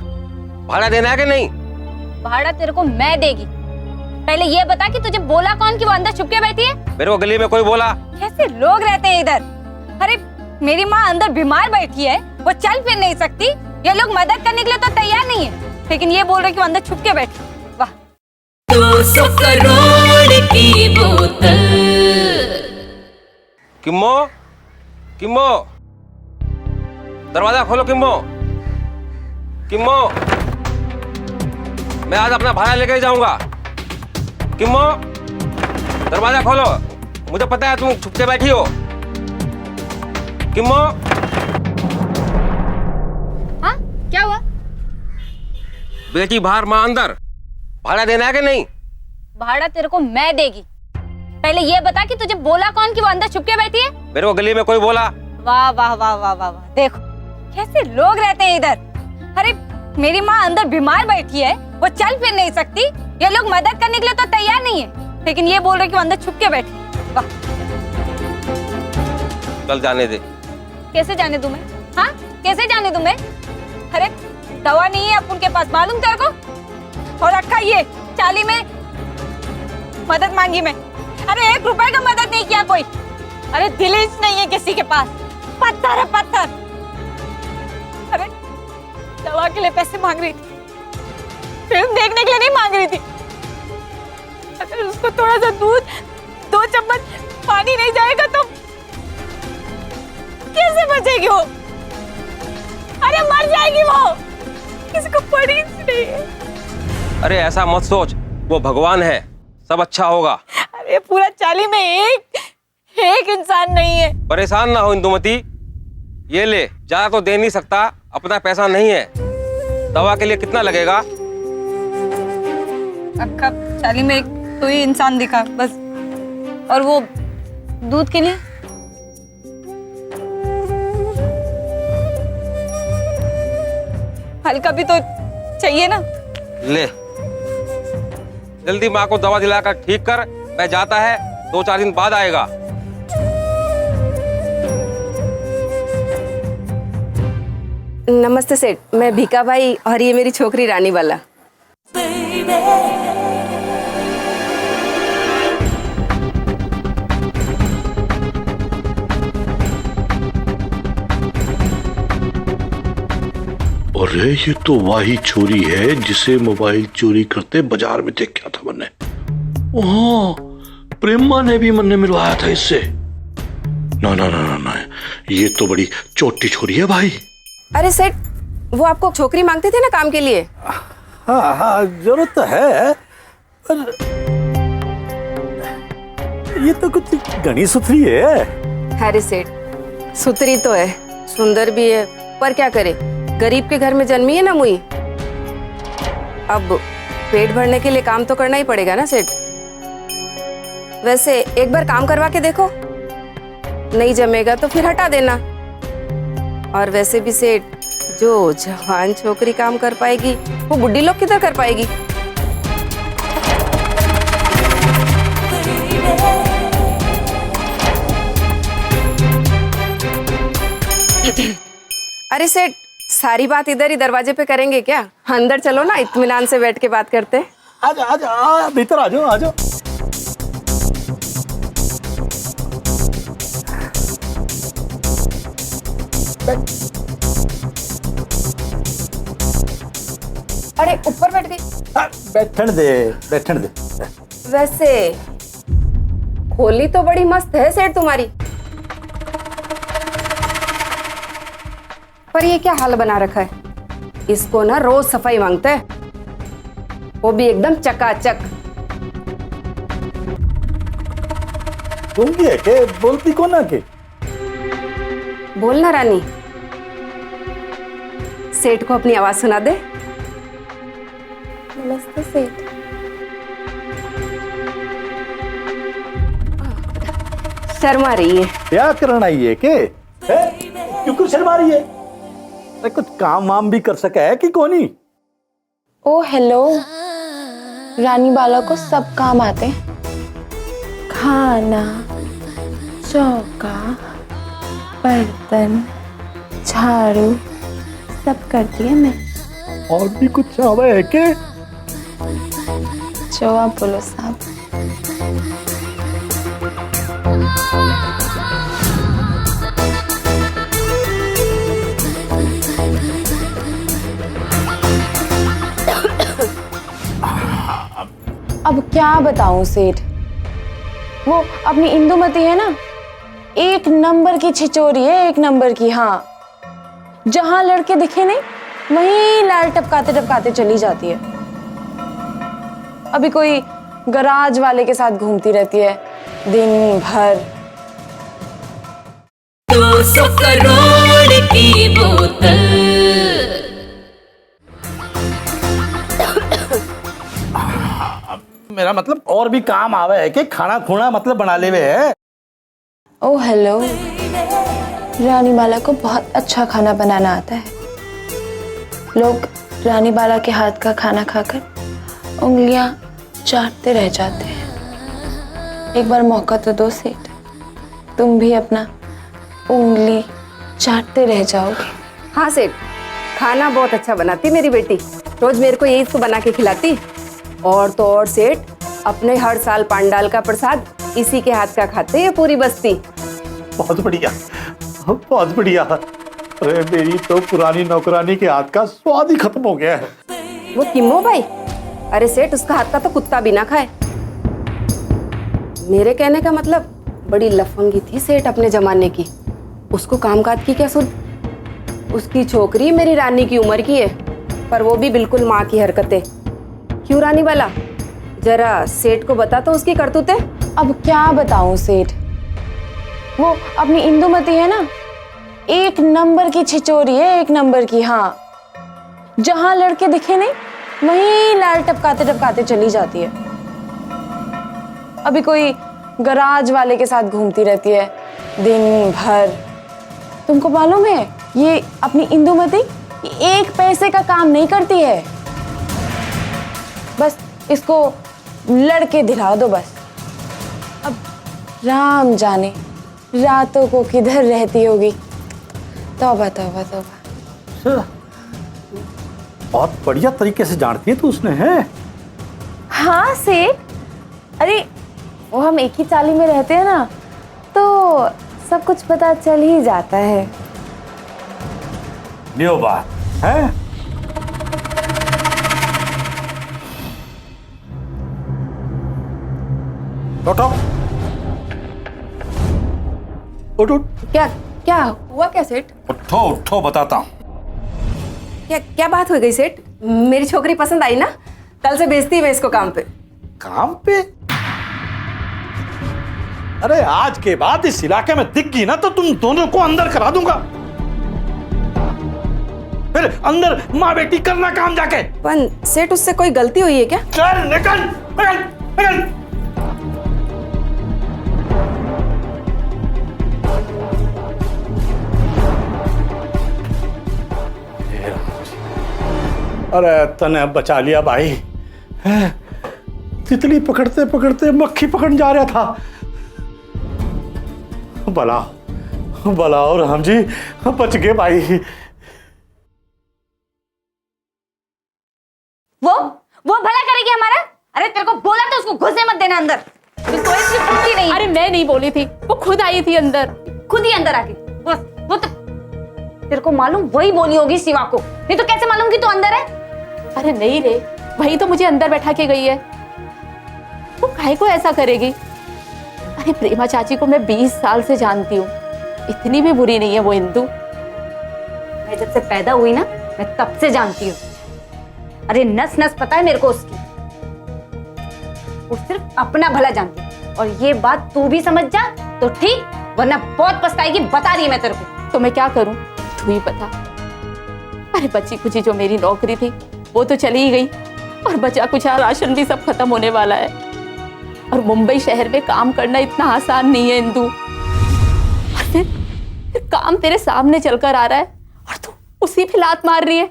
भाड़ा देना है कि नहीं? भाड़ा तेरे को मैं देगी, पहले ये बता कि तुझे बोला कौन कि वो अंदर छुप के बैठी है? मेरे को गली में कोई बोला? कैसे लोग रहते हैं इधर? अरे मेरी माँ अंदर बीमार बैठी है, वो चल फिर नहीं सकती, ये लोग मदद करने के लिए तो तैयार नहीं है, लेकिन ये बोल रहे कि वो अंदर छुप के बैठी। वाह। 200 करोड़ की बोतल। किम्मो, किम्मो, दरवाजा खोलो किम्मो। किम्मो, मैं आज अपना भाड़ा लेकर जाऊंगा। किम्मो, दरवाजा खोलो, मुझे पता है तुम छुप के बैठी हो। किम्मो। हाँ, क्या हुआ? बेटी बाहर माँ अंदर, भाड़ा देना है कि नहीं? भाड़ा तेरे को मैं देगी, पहले ये बता कि तुझे बोला कौन कि वो अंदर छुप के बैठी है? मेरे को गली में कोई बोला? वाह वाह वाह वाह वाह, देखो कैसे लोग रहते हैं इधर। अरे मेरी माँ अंदर बीमार बैठी है, वो चल फिर नहीं सकती, ये लोग मदद करने के लिए तो तैयार नहीं है, लेकिन ये बोल रहे कि वो अंदर छुप के बैठी। वाह। चल जाने दे। कैसे जाने दूं मैं? हाँ, कैसे जाने दूं मैं? अरे दवा नहीं है अब उनके पास, मालूम तेरे को? और रखा ये चाली में मदद मांगी मैं, अरे 1 रुपए का मदद नहीं किया कोई। अरे दिल ही नहीं है किसी के पास, पत्थर है पत्थर। दवा के लिए पैसे मांग रही थी, फिल्म देखने के लिए नहीं मांग रही थी। अगर उसको थोड़ा सा दूध, 2 चम्मच पानी नहीं जाएगा तो कैसे बचेगी वो? अरे मर जाएगी वो, किसी को पड़ी नहीं है। अरे ऐसा मत सोच, वो भगवान है, सब अच्छा होगा। अरे पूरा 40 में एक इंसान नहीं है। परेशान ना हो इंदुमती, ये ले, ज्यादा तो दे नहीं सकता, अपना पैसा नहीं है। दवा के लिए कितना लगेगा? अक्का 40 में एक तो ही इंसान दिखा बस, और वो दूध के लिए हल्का भी तो चाहिए ना। ले, जल्दी माँ को दवा दिलाकर ठीक कर, मैं जाता है, 2-4 दिन बाद आएगा। नमस्ते सेठ, मैं भीका भाई और ये मेरी छोकरी रानी वाला। अरे ये तो वही छोरी है जिसे मोबाइल चोरी करते बाजार में देख क्या था मैंने। ओह, प्रेमा ने भी मन मिलवाया था इससे। ना ना ना ना ना, ये तो बड़ी छोटी छोरी है भाई। अरे सेठ, वो आपको छोकरी मांगते थे ना काम के लिए? हाँ हाँ, जरूरत तो है, पर ये तो कुछ घनी सुथरी है। अरे सेठ, सुथरी तो है, सुंदर भी है, पर क्या करे, गरीब के घर में जन्मी है ना मुई। अब पेट भरने के लिए काम तो करना ही पड़ेगा ना सेठ। वैसे एक बार काम करवा के देखो, नहीं जमेगा तो फिर हटा देना। और वैसे भी सेठ, जो जवान छोकरी काम कर पाएगी वो बुढ़ी लोग किधर कर पाएगी? अरे सेठ, सारी बात इधर ही दरवाजे पे करेंगे क्या? अंदर चलो ना, इत्मीनान से बैठ के बात करते। आजा आजा, भीतर आ जाओ आ जाओ। अरे ऊपर बैठ गई। बैठन दे बैठन दे। वैसे खोली तो बड़ी मस्त है सेठ तुम्हारी, पर ये क्या हाल बना रखा है? इसको ना रोज सफाई मांगता है, वो भी एकदम चकाचक। गूंगी है के बोलती को ना के? बोलना रानी, सेठ को अपनी आवाज सुना दे। नमस्ते सेठ। शर्मा रही है। क्या करना ही है के? क्यों शर्मा रही है? अरे कुछ काम वाम भी कर सका है कि कोनी? ओ हेलो, रानी बाला को सब काम आते हैं, खाना, चौका, बर्तन, झाड़ू सब करती है मैं। और भी कुछ आवे है के? जो आप बोलो साहब। अब क्या बताऊं सेठ, वो अपनी इंदुमती है ना, 1 नंबर की छिचोरी है, 1 नंबर की। हाँ, जहां लड़के दिखे नहीं वहीं लाल टपकाते टपकाते चली जाती है। अभी कोई गराज वाले के साथ घूमती रहती है दिन भर। 200 करोड़ की बोतल। मेरा मतलब और भी काम आवे है कि खाना खुना मतलब बना ले है। ओ हेलो, रानी बाला को बहुत अच्छा खाना बनाना आता है। लोग रानी बाला के हाथ का खाना खाकर उंगलियां चाटते रह जाते हैं। एक बार मौका तो दो सेठ, तुम भी अपना उंगली चाटते रह जाओगे। हाँ सेठ, खाना बहुत अच्छा बनाती मेरी बेटी, रोज मेरे को यही इसको बना के खिलाती। और तो और सेठ, अपने हर साल पांडाल का प्रसाद इसी के हाथ का खाते हैं पूरी बस्ती। बहुत बढ़िया बहुत बढ़िया। अरे मेरी तो पुरानी नौकरानी के हाथ का स्वाद ही खत्म हो गया है। वो किम्मो भाई, अरे सेठ उसका हाथ का तो कुत्ता भी ना खाए। मेरे कहने का मतलब बड़ी लफंगी थी सेठ अपने जमाने की। उसको कामकाज की क्या सुध। उसकी छोकरी मेरी रानी की उम्र की है, पर वो भी बिल्कुल माँ की हरकतें। क्यों रानी वाला, जरा सेठ को बता तो उसकी करतूतें। अब क्या बताऊं सेठ, वो अपनी इंदुमती है ना, एक नंबर की छिचोरी है, एक नंबर की। हाँ, जहां लड़के दिखे नहीं वहीं लाल टपकाते टपकाते चली जाती है। अभी कोई गराज वाले के साथ घूमती रहती है दिन भर। तुमको मालूम है ये अपनी इंदुमती एक पैसे का काम नहीं करती है, बस इसको लड़के दिला दो बस। अब राम जाने रातों को किधर रहती होगी। तौबा तौबा तौबा। बहुत बढ़िया तरीके से जानती है तू उसने, है? हाँ सेठ, अरे वो हम एक ही चाली में रहते हैं ना, तो सब कुछ पता चल ही जाता है। लियो बात है। उठो उठ उठ। क्या क्या हुआ क्या सेठ? उठो उठो बताता हूँ। क्या क्या बात हो गई सेठ? मेरी छोकरी पसंद आई ना, कल से भेजती मैं इसको काम पे। काम पे? अरे आज के बाद इस इलाके में दिख गई ना तो तुम दोनों को अंदर करा दूंगा। फिर अंदर माँ बेटी करना काम जाके। पर सेठ उससे कोई गलती हुई है क्या? चल निकल निकल निकल। अरे तने बचा लिया भाई। तितली पकड़ते पकड़ते मक्खी पकड़ जा रहा था। भला भला और हम जी बच गए भाई। वो भला करेगी हमारा? अरे तेरे को बोला तो उसको घुसने मत देना अंदर। नहीं। अरे मैं नहीं बोली थी, वो खुद आई थी अंदर। खुद ही अंदर आके बस। वो तो तेरे को मालूम वही बोली होगी शिवा को, नहीं तो कैसे मालूम कि तू अंदर है? अरे नहीं रे, वही तो मुझे अंदर बैठा के गई है। वो काहे को ऐसा करेगी? अरे प्रेमा चाची को मैं 20 साल से जानती हूँ, इतनी भी बुरी नहीं है वो इंदु। मैं जब से पैदा हुई ना, मैं तब से जानती हूँ। अरे नस नस पता है मेरे को उसकी। वो सिर्फ अपना भला जानती है, और ये बात तू भी समझ जा तो ठीक, वरना बहुत पछताएगी, बता रही है मैं तेरे को। तो मैं क्या करूं, तू ही बता। अरे बच्ची खुची जो मेरी नौकरी थी वो तो चली ही गई, और बचा कुछ राशन भी सब खत्म होने वाला है। और मुंबई शहर में काम करना इतना आसान नहीं है इंदु। और फिर काम तेरे सामने चलकर आ रहा है और तू उसी पे लात मार रही है।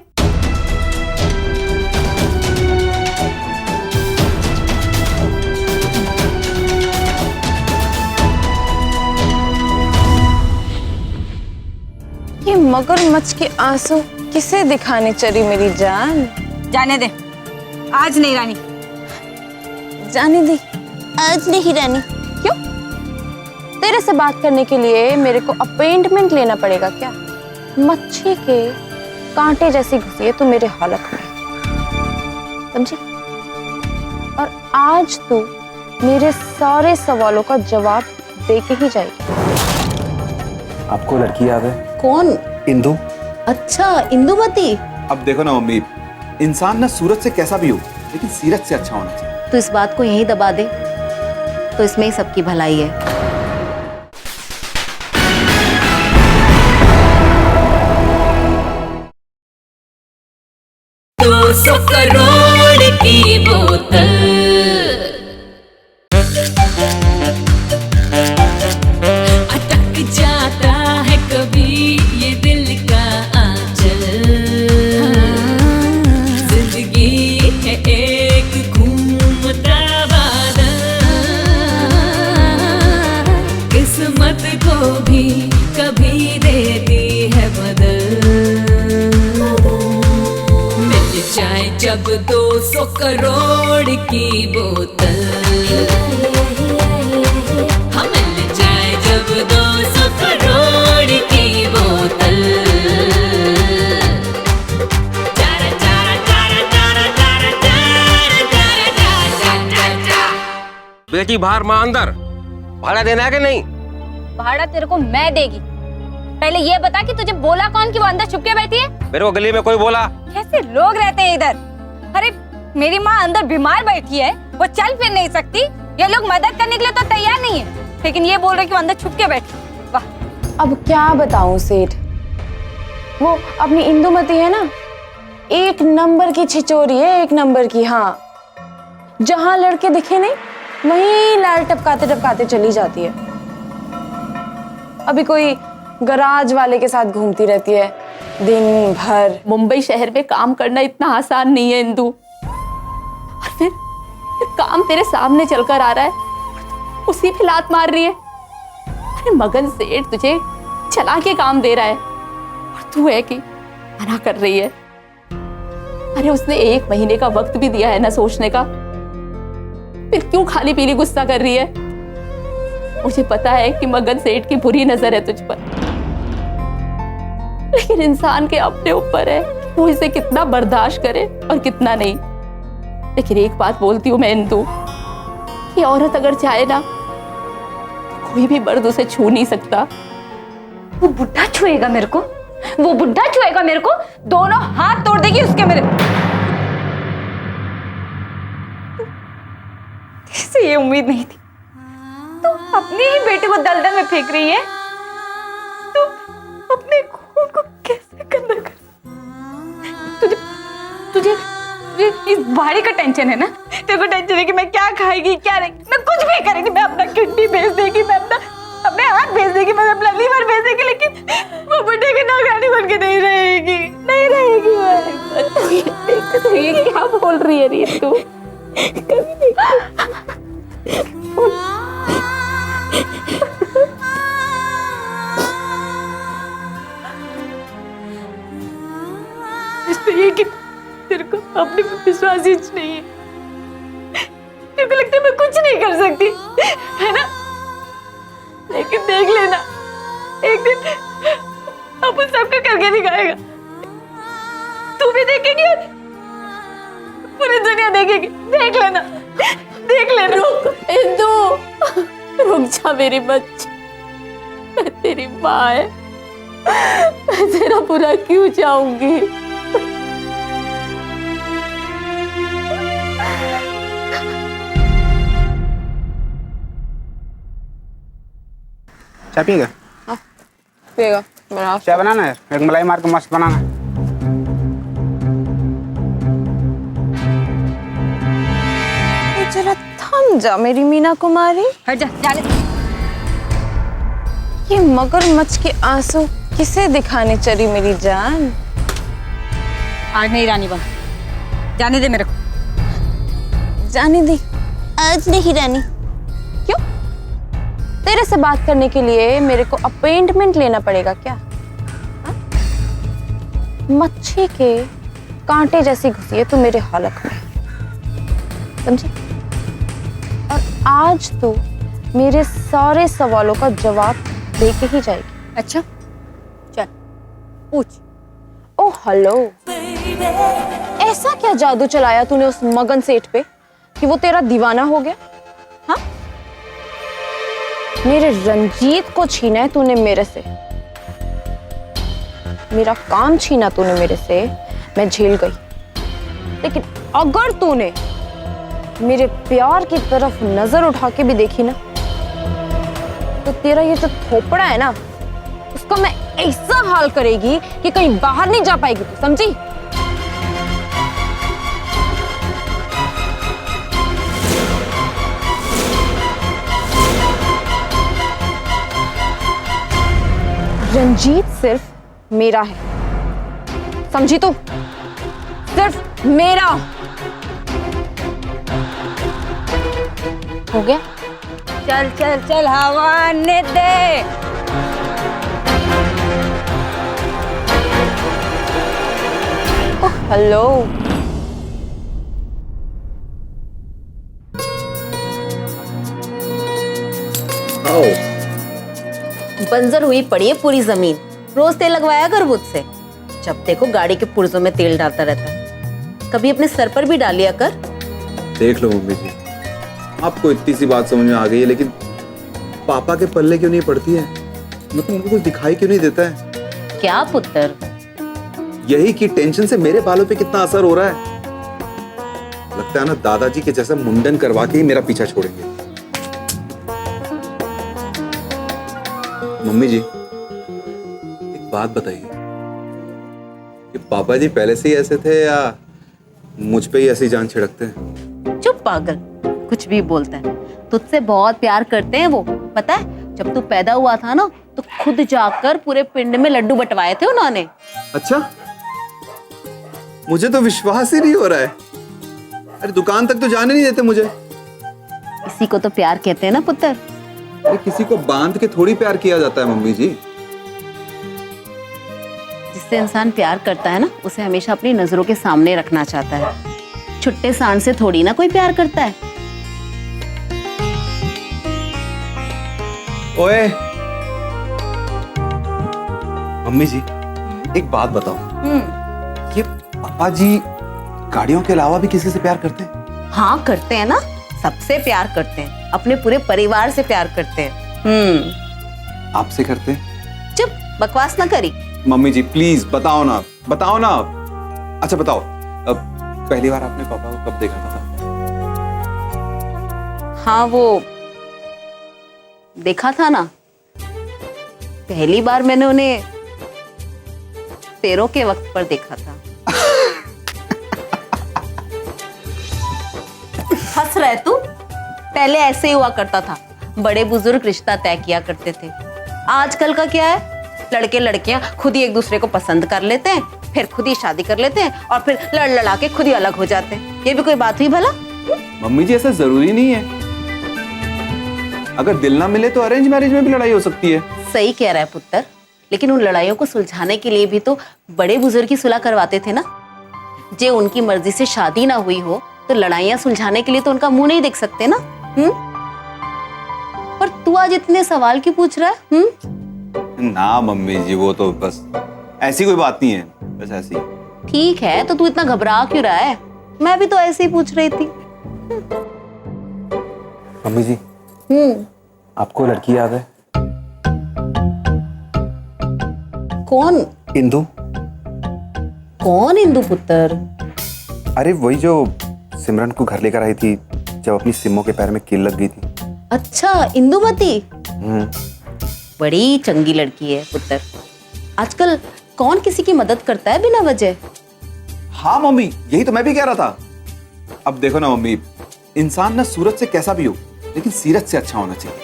ये मगरमच्छ के आंसू किसे दिखाने चली मेरी जान? जाने दे, आज नहीं रानी। जाने दे, आज नहीं रानी। क्यों? तेरे से बात करने के लिए मेरे को अपॉइंटमेंट लेना पड़ेगा क्या? मच्छी के कांटे जैसी घुसी है तू मेरे हलक में, समझी? और आज तू मेरे सारे सवालों का जवाब दे के ही जाएगी। आपको लड़की याद है? कौन? इंदु। अच्छा, इंदुमती। अब देखो ना मम्मी, इंसान ना सूरत से कैसा भी हो, लेकिन सीरत से अच्छा होना चाहिए। तो इस बात को यहीं दबा दे, तो इसमें ही सबकी भलाई है। 200 करोड़ की बोतल। अटक जाता है कभी ये दिल का आंचल। जिंदगी है एक घूमता बादल, किस्मत को भी कभी देती है बदल। मिल जाए जब 200 करोड़ की बोतल, हम मिल जाए जब 200 करोड़ की बोतल। बेटी बाहर, माँ अंदर। भाड़ा देना है कि नहीं? भाड़ा तेरे को मैं देगी। पहले ये बता कि तुझे बोला कौन कि वो अंदर छुप के बैठी है? मेरे को गली में कोई बोला? कैसे लोग रहते हैं इधर? अरे मेरी माँ अंदर बीमार बैठी है, वो चल फिर नहीं सकती। ये लोग मदद करने के लिए तो तैयार नहीं है, लेकिन ये बोल रहे कि वो अंदर छुप के बैठी। वाह। अब क्या बताऊं सेठ, वो अपनी इंदुमती है ना, एक नंबर की छिचोरी है, एक नंबर की। हाँ, जहां लड़के दिखे नहीं वहीं लाल टपकाते टपकाते चली जाती है। अभी कोई गराज वाले के साथ घूमती रहती है दिन भर। मुंबई शहर में काम करना इतना आसान नहीं है इंदु। और फिर काम तेरे सामने चलकर आ रहा है, उसी पे लात मार रही है। अरे मगन सेठ तुझे चला के काम दे रहा है और तू है कि मना कर रही है। अरे उसने 1 महीने का वक्त भी दिया है ना सोचने का, फिर क्यों खाली पीली गुस्सा कर रही है? मुझे पता है कि मगन सेठ की बुरी नजर है तुझ पर, लेकिन इंसान के अपने ऊपर है कि वो इसे कितना बर्दाश्त करे और कितना नहीं। लेकिन एक बात बोलती हूँ मैं इंदु, कि औरत अगर चाहे ना तो कोई भी मर्द उसे छू नहीं सकता। वो बुढ़ा छुएगा मेरे को, वो बुढ़ा छुएगा मेरे को, दोनों हाथ तोड़ देगी उसके मेरे। इससे ये उम्मीद नहीं थी। तू अपने ही बेटे को दलदल में फेंक रही है। तू अपने खून को कैसे गंदा कर? तुझे तुझे इस भाड़ी का टेंशन है ना? तेरे को टेंशन है कि मैं क्या खाएगी क्या नहीं। मैं कुछ भी करेगी, मैं अपना किडनी भेज देगी, मैं अपने हाथ भेज देगी, मैं अपना लीवर भेज देगी, लेकिन वो बुढ़े की नौकरानी बन के नहीं रहेगी, नहीं रहेगी। तो ये क्या बोल रही है रीतू? कभी नहीं। ये कि तेरे को अपने पे विश्वास ही नहीं है। तेरे को लगता है मैं कुछ नहीं कर सकती, है ना? लेकिन देख लेना, एक दिन अपन सबका करके दिखाएगा। तू भी देखेगी और पूरी दुनिया देखेगी। देख लेना, देख लेना। रुक इंदु, रुक जा मेरी बच्ची, मैं तेरी माँ है, मैं तेरा बुरा क्यों चाहूंगी? चाय पिएगा? पिएगा। बना चाय बनाना है, एक मलाई मार के मस्त बनाना। जरा थम जा मेरी मीना कुमारी। हट जा, जा ले। ये मगरमच्छ के आंसू किसे दिखाने चली मेरी जान? आज नहीं रानी बन, जाने दे मेरे को। जाने दे। आज नहीं रानी। क्यों? तेरे से बात करने के लिए मेरे को अपॉइंटमेंट लेना पड़ेगा क्या? हा? मच्छी के कांटे जैसी घुसी है तू मेरे हलक में, समझी? और आज तो मेरे सारे सवालों का जवाब दे के ही जाएगी। अच्छा चल पूछ। ओ हेलो, ऐसा क्या जादू चलाया तूने उस मगन सेठ पे कि वो तेरा दीवाना हो गया? हाँ, मेरे रंजीत को छीना है तूने मेरे से, मेरा काम छीना तूने मेरे से, मैं झेल गई। लेकिन अगर तूने मेरे प्यार की तरफ नजर उठा के भी देखी ना, तो तेरा ये जो थोपड़ा है ना, उसका मैं ऐसा हाल करेगी कि कहीं बाहर नहीं जा पाएगी तू, समझी? रंजीत सिर्फ मेरा है, समझी तू? सिर्फ मेरा। हो गया? चल चल चल, हवा आने दे। हेलो, बंजर हुई पड़ी है पूरी जमीन। रोज तेल लगवाया कर मुझसे, जब देखो गाड़ी के पुर्जों में तेल डालता रहता है। कभी अपने सर पर भी डालिया कर। देख लो मम्मी जी, आपको इतनी सी बात समझ में आ गई है, लेकिन पापा के पल्ले क्यों नहीं पड़ती है? मतलब उनको कुछ दिखाई क्यों नहीं देता है? क्या पुत्र? यही कि टेंशन से मेरे बालों पे कितना असर हो रहा है। लगता है ना दादाजी के जैसा मुंडन करवा के ही मेरा पीछा छोड़ेंगे। मम्मी जी, एक बात बताइए कि पापा जी पहले से ही ऐसे थे या मुझ पे ही ऐसी जान छिड़कते हैं? चुप पागल, कुछ भी बोलता है। तुझसे बहुत प्यार करते हैं वो, पता है? जब तू पैदा हुआ था ना तो खुद जाकर पूरे पिंड में लड्डू बंटवाए थे उन्होंने। अच्छा, मुझे तो विश्वास ही नहीं हो रहा है। अरे दुकान तक तो जाने नहीं देते मुझे। इसी को तो प्यार कहते हैं ना पुत्र। अरे किसी को बांध के थोड़ी प्यार किया जाता है मम्मी जी। जिससे इंसान प्यार करता है ना, उसे हमेशा अपनी नजरों के सामने रखना चाहता है। छुट्टे सांड से थोड़ी ना कोई प्यार करता है। ओए मम्मी जी, एक बात बताओ, ये पापा जी गाड़ियों के अलावा भी किसी से प्यार करते हैं? हाँ करते हैं ना, सबसे प्यार करते हैं, अपने पूरे परिवार से प्यार करते हैं। आपसे करते हैं? चुप, बकवास ना करी। मम्मी जी प्लीज बताओ ना, बताओ ना। अच्छा बताओ, अब पहली बार आपने पापा को कब देखा था? हाँ वो देखा था ना, पहली बार मैंने उन्हें तेरों के वक्त पर देखा था। हंस रहे तू? पहले ऐसे ही हुआ करता था, बड़े बुजुर्ग रिश्ता तय किया करते थे। आजकल का क्या है, लड़के लड़कियां खुद ही एक दूसरे को पसंद कर लेते हैं, फिर खुद ही शादी कर लेते हैं और फिर लड़ लड़ा के खुद ही अलग हो जाते हैं। ये भी कोई बात हुई भला? मम्मी जी ऐसा जरूरी नहीं है, अगर दिल ना मिले तो अरेंज मैरिज में भी लड़ाई हो सकती है। सही कह रहा है पुत्र, लेकिन उन लड़ाइयों को सुलझाने के लिए भी तो बड़े बुजुर्ग ही सुलह करवाते थे ना। जे उनकी मर्जी से शादी ना हुई हो तो लड़ाइयां सुलझाने के लिए तो उनका मुंह नहीं देख सकते ना। पर तू आज इतने सवाल क्यों पूछ रहा है? ना मम्मी जी, वो तो बस ऐसी कोई बात नहीं है, बस ऐसी। ठीक है, तो तू इतना घबरा क्यों रहा है? मैं भी तो ऐसे ही पूछ रही थी। मम्मी जी, आपको लड़की याद है? कौन? इंदु। कौन इंदु पुत्र? अरे वही जो सिमरन को घर लेकर आई थी जब अपनी सिमो के पैर में कील लग गई थी। अच्छा, इंदुमती। बड़ी चंगी लड़की है पुत्र। आजकल कौन किसी की मदद करता है बिना वजह? हाँ मम्मी, यही तो मैं भी कह रहा था। अब देखो ना मम्मी, इंसान ना सूरत से कैसा भी हो लेकिन सीरत से अच्छा होना चाहिए,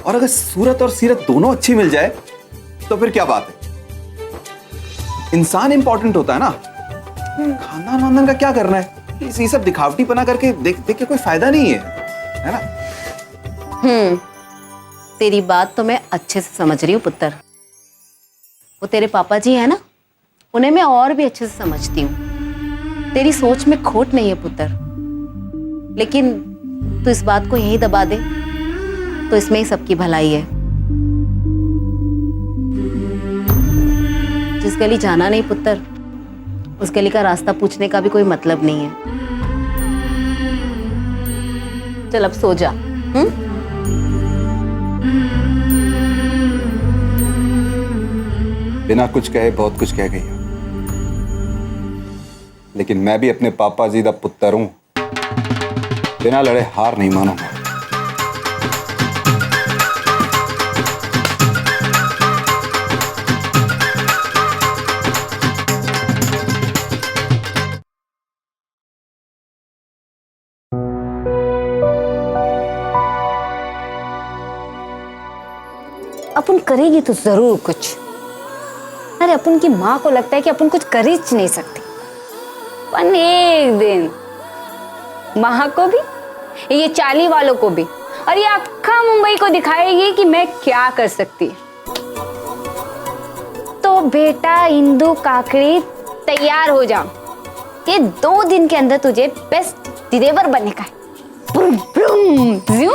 और अगर सूरत और सीरत दोनों अच्छी मिल जाए तो फिर क्या बात है। इंसान इंपॉर्टेंट होता है ना, खानदान वानदान का क्या करना है? ये सब दिखावटी पना करके देख के कोई फायदा नहीं है ना? तेरी बात तो मैं अच्छे से समझ रही हूँ पुत्र। वो तेरे पापा जी है ना, उन्हें मैं और भी अच्छे से समझती हूँ। तेरी सोच में खोट नहीं है पुत्र, लेकिन तू इस बात को यहीं दबा दे तो इसमें ही सबकी भलाई है। जिस गली जाना नहीं पुत्र, उस गली का रास्ता पूछने का भी कोई मतलब नहीं है। चल अब सो जा। बिना कुछ कहे बहुत कुछ कह गई, लेकिन मैं भी अपने पापा जी दा पुत्र हूं, बिना लड़े हार नहीं मानूंगा। अपन करेगी तो जरूर कुछ। अरे अपन की माँ को लगता है कि अपन कुछ कर ही नहीं सकते, पर एक दिन माँ को भी, ये चाली वालों को भी, और ये अक्खा मुंबई को दिखाएगी कि मैं क्या कर सकती। तो बेटा इंदु काकड़ी तैयार हो जाओ, ये 2 दिन के अंदर तुझे बेस्ट डिलीवर बनने का है। ब्रूम, ब्रूम, ज़्यू।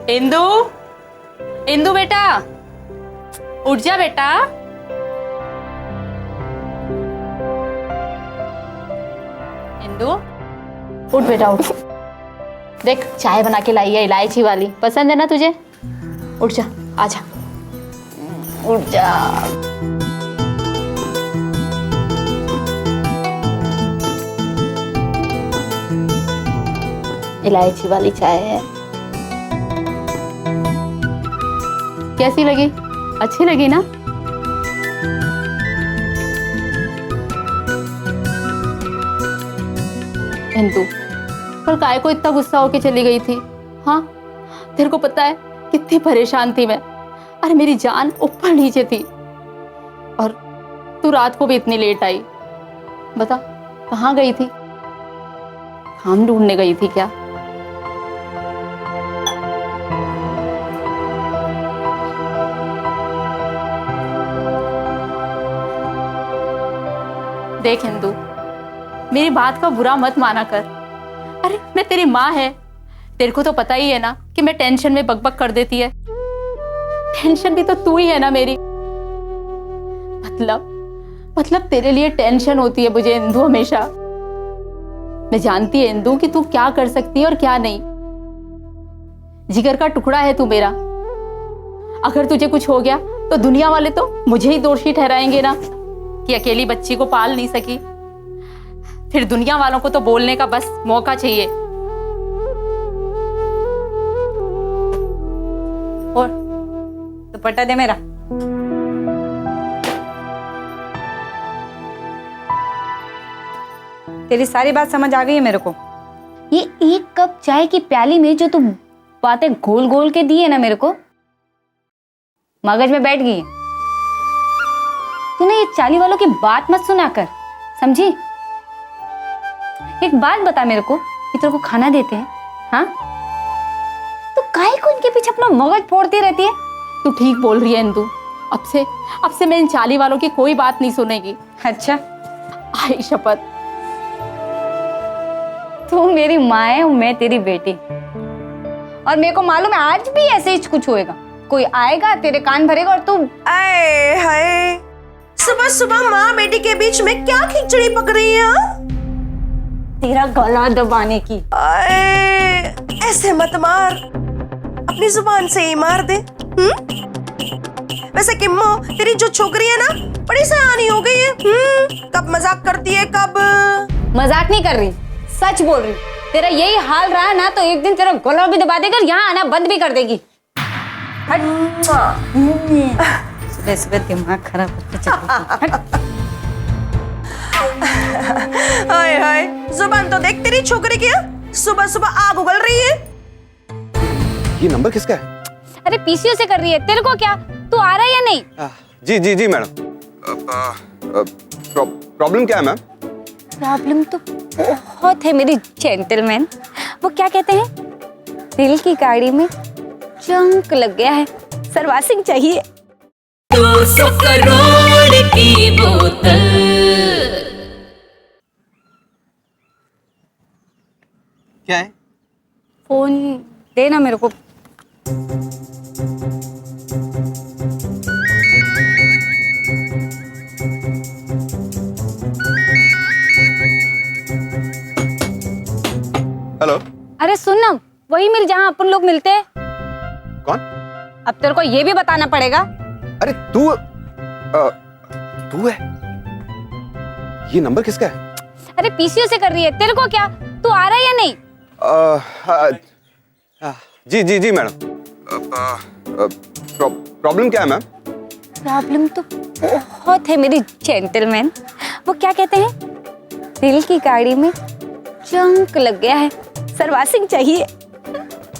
इंदु, इंदु बेटा, उठ जा बेटा। इंदु, उठ बेटा उठ। देख चाय बना के लाई है इलायची वाली, पसंद है ना तुझे? उठ जा, आजा, उठ जा। इलायची वाली चाय है। कैसी लगी? अच्छी लगी ना? इंदु, पर काय को इतना गुस्सा होके चली गई थी? हाँ, तेरे को पता है कितनी परेशान थी मैं। अरे मेरी जान ऊपर नीचे थी, और तू रात को भी इतनी लेट आई। बता कहाँ गई थी? काम ढूंढने गई थी क्या? देख इंदु, मेरी बात का बुरा मत माना कर। अरे मैं तेरी माँ है, तेरे को तो पता ही है ना कि मैं टेंशन में बकबक कर देती है। टेंशन भी तो तू ही है ना मेरी। मतलब तेरे लिए टेंशन होती है मुझे इंदु हमेशा। मैं जानती है इंदु कि तू क्या कर सकती है और क्या नहीं। जिगर का टुकड़ा है तू मेरा। अगर तुझे कुछ हो गया तो दुनिया वाले तो मुझे ही दोषी ठहराएंगे ना कि अकेली बच्ची को पाल नहीं सकी। फिर दुनिया वालों को तो बोलने का बस मौका चाहिए। और दुपट्टा दे मेरा। तेरी सारी बात समझ आ गई है मेरे को। ये एक कप चाय की प्याली में जो तू बातें घोल घोल के दी है ना मेरे को, मगज में बैठ गई है। तूने ये चाली वालों की बात मत सुना कर, समझी? एक बात बता मेरे को, कि तेरे को खाना देते हैं, हाँ? तो काहे को इनके पीछे अपना मगज फोड़ती रहती है? तू ठीक बोल रही है इंदु। अब से मैं इन चाली वालों की कोई बात नहीं सुनेगी। अच्छा, आई शपथ। तू मेरी माँ है और मैं तेरी बेटी, और मेरे को मालूम है आज भी ऐसे ही कुछ होएगा। कोई आएगा तेरे कान भरेगा और तू आए हाय, सुबह सुबह माँ बेटी के बीच में क्या खिचड़ी पक रही है? तेरा गला दबाने की। आए, ऐसे मत मार, अपनी जुबान से ही मार दे। वैसे किम्मो, तेरी जो छोकरी है ना बड़ी सयानी हो गई है। कब मजाक करती है, कब। मजाक नहीं कर रही, सच बोल रही। तेरा यही हाल रहा ना तो एक दिन तेरा गला भी दबा देगा, यहाँ आना बंद भी कर देगी। सुबह सुबह दिमाग खराब करके चल। हाय हाय, जुबान तो देख तेरी छोकरी की, सुबह सुबह आग उगल रही है। ये नंबर किसका है? अरे पीसीओ से कर रही है, तेरे को क्या? तू आ रहा है या नहीं? जी जी जी मैडम। प्रॉब्लम क्या है मैम? प्रॉब्लम तो बहुत है मेरी जेंटलमैन। वो क्या कहते हैं, दिल की गाड़ी में जंक लग गया है, सर्विसिंग चाहिए। 200 करोड़ की बोतल। क्या है? फोन देना मेरे को। हेलो। अरे सुन ना, वही मिल जहाँ अपन लोग मिलते हैं। कौन? अब तेरे को ये भी बताना पड़ेगा। अरे तू है? ये नंबर किसका है? अरे पीसीओ से कर रही है, तेरे को क्या? तू आ रहा है या नहीं? जी जी जी मैडम। प्रॉब्लम क्या है मैम? प्रॉब्लम तो बहुत है मेरी जेंटलमैन। वो क्या कहते हैं, दिल की गाड़ी में जंक लग गया है, सर्विसिंग चाहिए।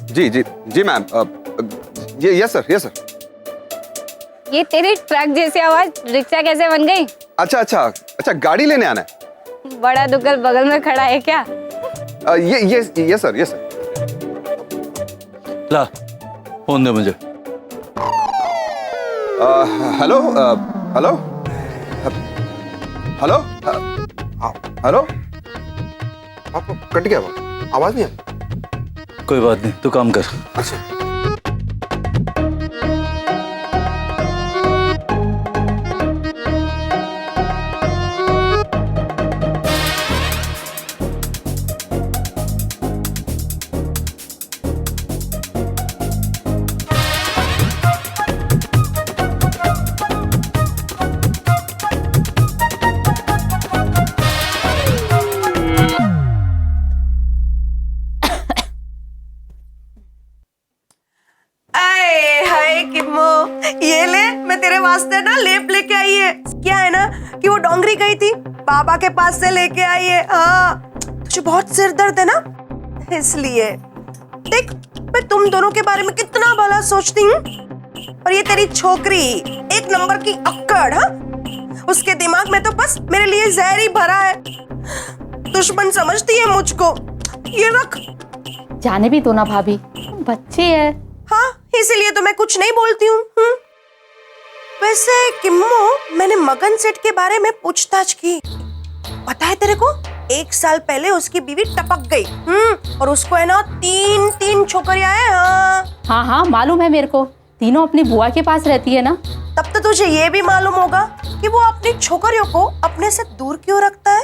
जी जी जी ma'am. Yes sir, yes sir. ये तेरी ट्रक जैसी आवाज रिक्शा कैसे बन गई? अच्छा गाड़ी लेने आना है। बड़ा दुगल बगल में खड़ा है क्या? ये सर, ये सर। ला फोन दे मुझे। Hello hello hello hello. आप कट गया, आवाज नहीं आई। कोई बात नहीं, तू काम कर। अच्छा किम्मो, ये ले, मैं तेरे वास्ते ना लेप लेके आई है। क्या है ना कि वो डोंगरी गई थी, बाबा के पास से लेके आई है। हाँ, तुझे बहुत सिर दर्द है ना, इसलिए। देख, मैं तुम दोनों के बारे में कितना भला सोचती हूँ, और ये तेरी छोकरी एक नंबर की अक्कड़। हाँ, उसके दिमाग में तो बस मेरे लिए जहर ही भरा है। दुश्मन समझती है मुझको। ये रख। जाने भी तो ना भाभी, बच्चे है। हाँ, इसीलिए तो मैं कुछ नहीं बोलती हूँ। वैसे किम्मो, मैंने मगन सेठ के बारे में पूछताछ की। पता है तेरे को, 1 साल पहले उसकी बीवी टपक गई। और उसको है ना 3 छोकरियां हैं। हाँ हाँ, मालूम है मेरे को। तीनों अपनी बुआ के पास रहती है ना। तब तो तुझे ये भी मालूम होगा कि वो अपनी छोकरियों को अपने से दूर क्यों रखता है,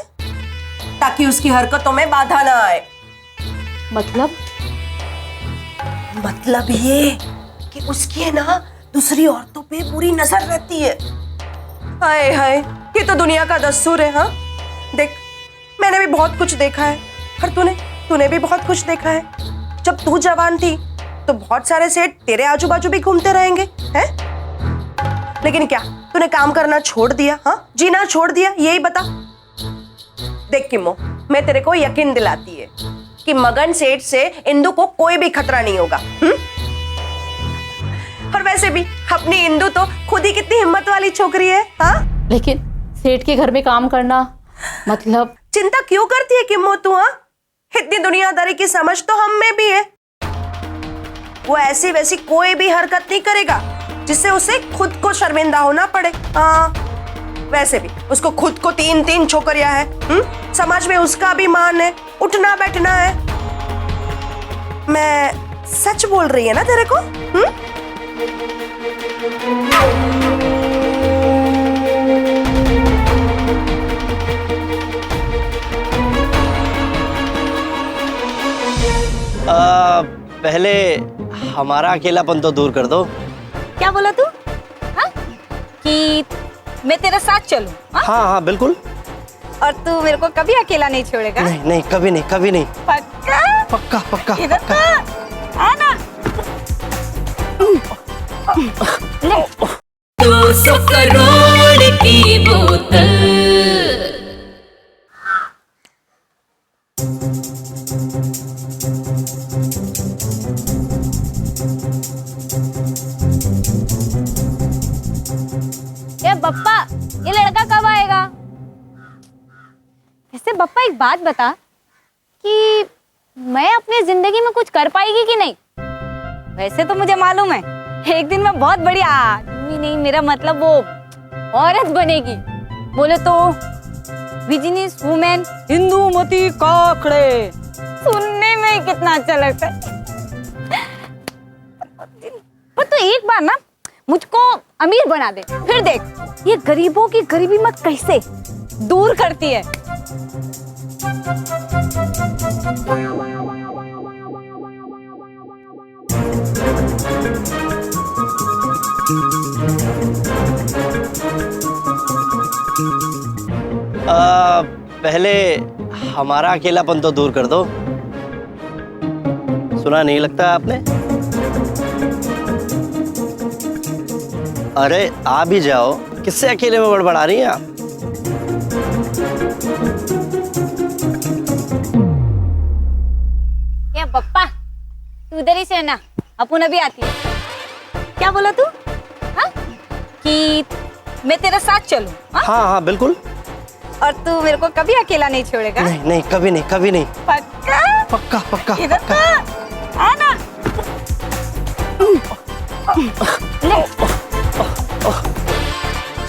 ताकि उसकी हरकतों में बाधा ना आए। मतलब ये कि उसकी है ना दूसरी औरतों पे बुरी नजर रहती है। हाय हाय, ये तो दुनिया का दस्तूर है। हाँ देख, मैंने भी बहुत कुछ देखा है, और तूने भी बहुत कुछ देखा है। जब तू जवान थी तो बहुत सारे सेठ तेरे आजू बाजू भी घूमते रहेंगे, हैं? लेकिन क्या तूने काम करना छोड़ दिया? हाँ, जीना छोड़ दिया? यही बता। देख किम्मो, मैं तेरे को यकीन दिलाती है कि मगन सेठ से इंदु को कोई भी खतरा नहीं होगा। और वैसे भी अपनी इंदु तो खुद ही कितनी हिम्मत वाली छोकरी है। हाँ, लेकिन सेठ के घर में काम करना मतलब। चिंता क्यों करती है किम्मो तू? हाँ, इतनी दुनियादारी की समझ तो हम में भी है। वो ऐसी वैसी कोई भी हरकत नहीं करेगा जिससे उसे खुद को शर्मिंदा होना पड़े। हाँ, वैसे भी उसको खुद को 3 छोकरियां हैं। समाज में उसका भी मान है, उठना बैठना है। मैं सच बोल रही है ना तेरे को? पहले हमारा अकेलापन तो दूर कर दो। क्या बोला तू? हाँ? कि मैं तेरे साथ चलूं? हाँ, बिल्कुल। और तू मेरे को कभी अकेला नहीं छोड़ेगा? नहीं, कभी नहीं। पक्का? पक्का। इधर तो आना। 200 करोड़ की बोतल। बप्पा, ये लड़का कब आएगा? वैसे बप्पा एक बात बता कि मैं अपनी जिंदगी में कुछ कर पाएगी कि नहीं? वैसे तो मुझे मालूम है एक दिन मैं बहुत बड़ी आदमी, नहीं मेरा मतलब वो औरत बनेगी। बोले तो बिजनेस वुमेन इंदुमती काकड़े, सुनने में कितना अच्छा लगता है। पर तो एक बार ना मुझको अमीर बना दे, फिर देख ये गरीबों की गरीबी मत कैसे दूर करती है। पहले हमारा अकेलापन तो दूर कर दो। सुना नहीं लगता आपने? अरे आ भी जाओ, किससे अकेले में बड़बड़ा रही हैं आप? क्या पप्पा, तू उधर ही से ना, अपुन अभी आती है। क्या बोला तू? हाँ? कि मैं तेरे साथ चलूं? हाँ, बिल्कुल। और तू मेरे को कभी अकेला नहीं छोड़ेगा? नहीं, कभी नहीं। पक्का। इधर तो आना।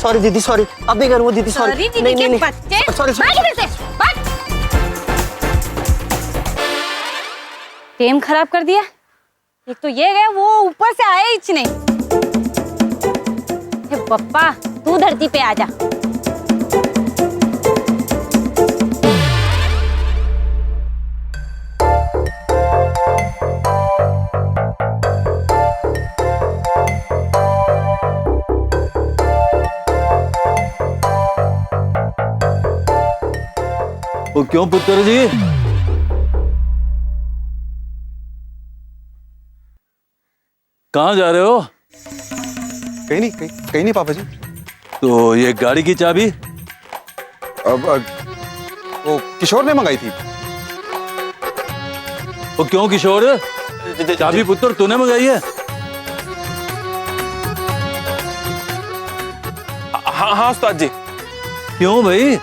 सॉरी दीदी, सॉरी। अब नहीं करूँगा दीदी, सॉरी। दीदी के बच्चे, सॉरी। टेम खराब कर दिया। एक तो ये गया, वो ऊपर से आया ही नहीं। पप्पा तू धरती पे आजा। वो क्यों पुत्र जी? कहाँ जा रहे हो? कहीं नहीं पापा जी। तो ये गाड़ी की चाबी? वो किशोर ने मंगाई थी। वो क्यों किशोर? चाबी पुत्र तूने मंगाई है? हाँ उस्ताद जी। क्यों भाई?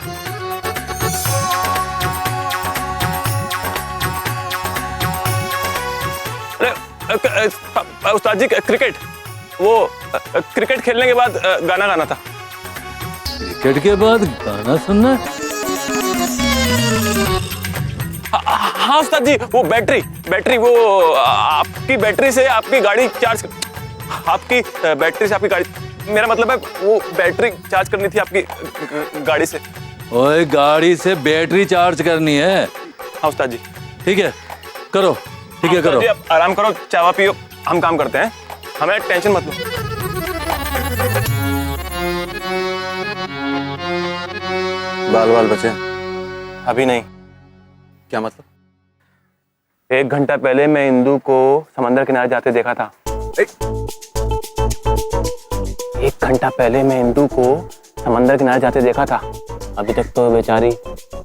अरे उस्ताद जी, क्रिकेट, वो क्रिकेट खेलने के बाद गाना गाना था। क्रिकेट के बाद गाना सुनना? हाँ उस्ताद जी, वो बैटरी वो आपकी बैटरी से आपकी गाड़ी चार्ज, आपकी बैटरी से आपकी गाड़ी, मेरा मतलब है वो बैटरी चार्ज करनी थी आपकी गाड़ी से। ओए, गाड़ी से बैटरी चार्ज करनी है? हाँ उस्ताद जी। ठीक है, करो। ठीक है, करो। आप आराम करो, चावा पियो, हम काम करते हैं, हमें टेंशन मत लो। बाल बचे? अभी नहीं। क्या मतलब? 1 घंटा पहले मैं इंदू को समंदर किनारे जाते देखा था। 1 घंटा पहले मैं इंदू को समंदर किनारे जाते देखा था। अभी तक तो बेचारी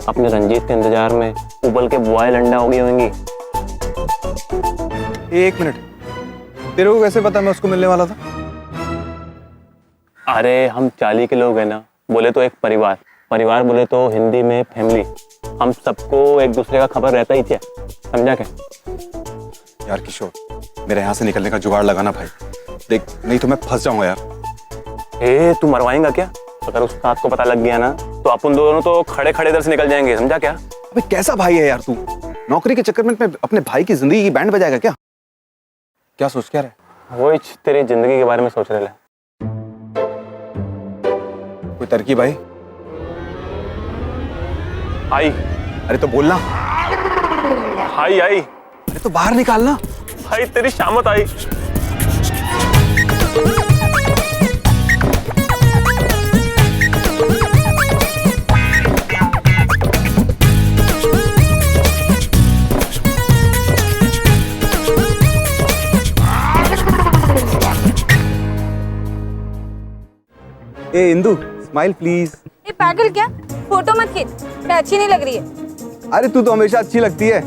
अपने रंजीत के इंतजार में उबल के बॉयल अंडा हो गई होंगी। 1 मिनट, तेरे को कैसे पता मैं उसको मिलने वाला था? अरे हम 40 के लोग हैं ना, बोले तो एक परिवार, परिवार बोले तो हिंदी में फैमिली, हम सबको एक दूसरे का खबर रहता ही था, समझा क्या? यार किशोर, मेरे यहाँ से निकलने का जुगाड़ लगाना भाई, देख नहीं तो मैं फंस जाऊंगा यार। तू मरवाएगा क्या? अगर उस बात को पता लग गया ना तो अपन दोनों तो खड़े खड़े इधर से निकल जाएंगे, समझा क्या? अबे कैसा भाई है यार तू? नौकरी के चक्कर में अपने भाई की जिंदगी की बैंड बजाएगा क्या? क्या सोच क्या रहे? वो तेरी जिंदगी के बारे में सोच रहे। कोई तरकीब भाई? आई। अरे तो बोलना। आई। अरे तो बाहर निकालना। भाई तेरी शामत आई। ए इंदू, स्माइल प्लीज। ये पागल क्या? फोटो मत खींच, मैं अच्छी नहीं लग रही है। अरे तू तो हमेशा अच्छी लगती है।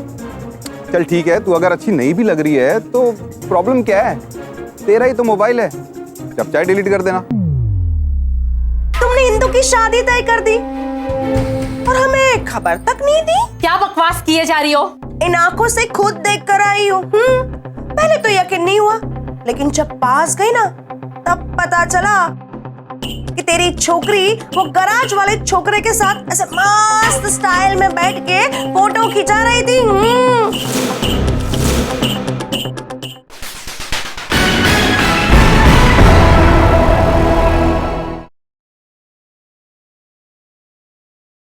चल ठीक है, तू अगर अच्छी नहीं भी लग रही है तो प्रॉब्लम क्या है? तेरा ही तो मोबाइल है, जब चाहे डिलीट कर देना। तुमने इंदू की शादी तय कर दी और हमें खबर तक नहीं दी। क्या बकवास किए जा रही हो? इन आंखों से खुद देख कर आई हूँ। पहले तो यकीन नहीं हुआ, लेकिन जब पास गई ना तब पता चला कि तेरी छोकरी वो गराज वाले छोकरे के साथ ऐसे मस्त स्टाइल में बैठ के फोटो खिंचा रही थी।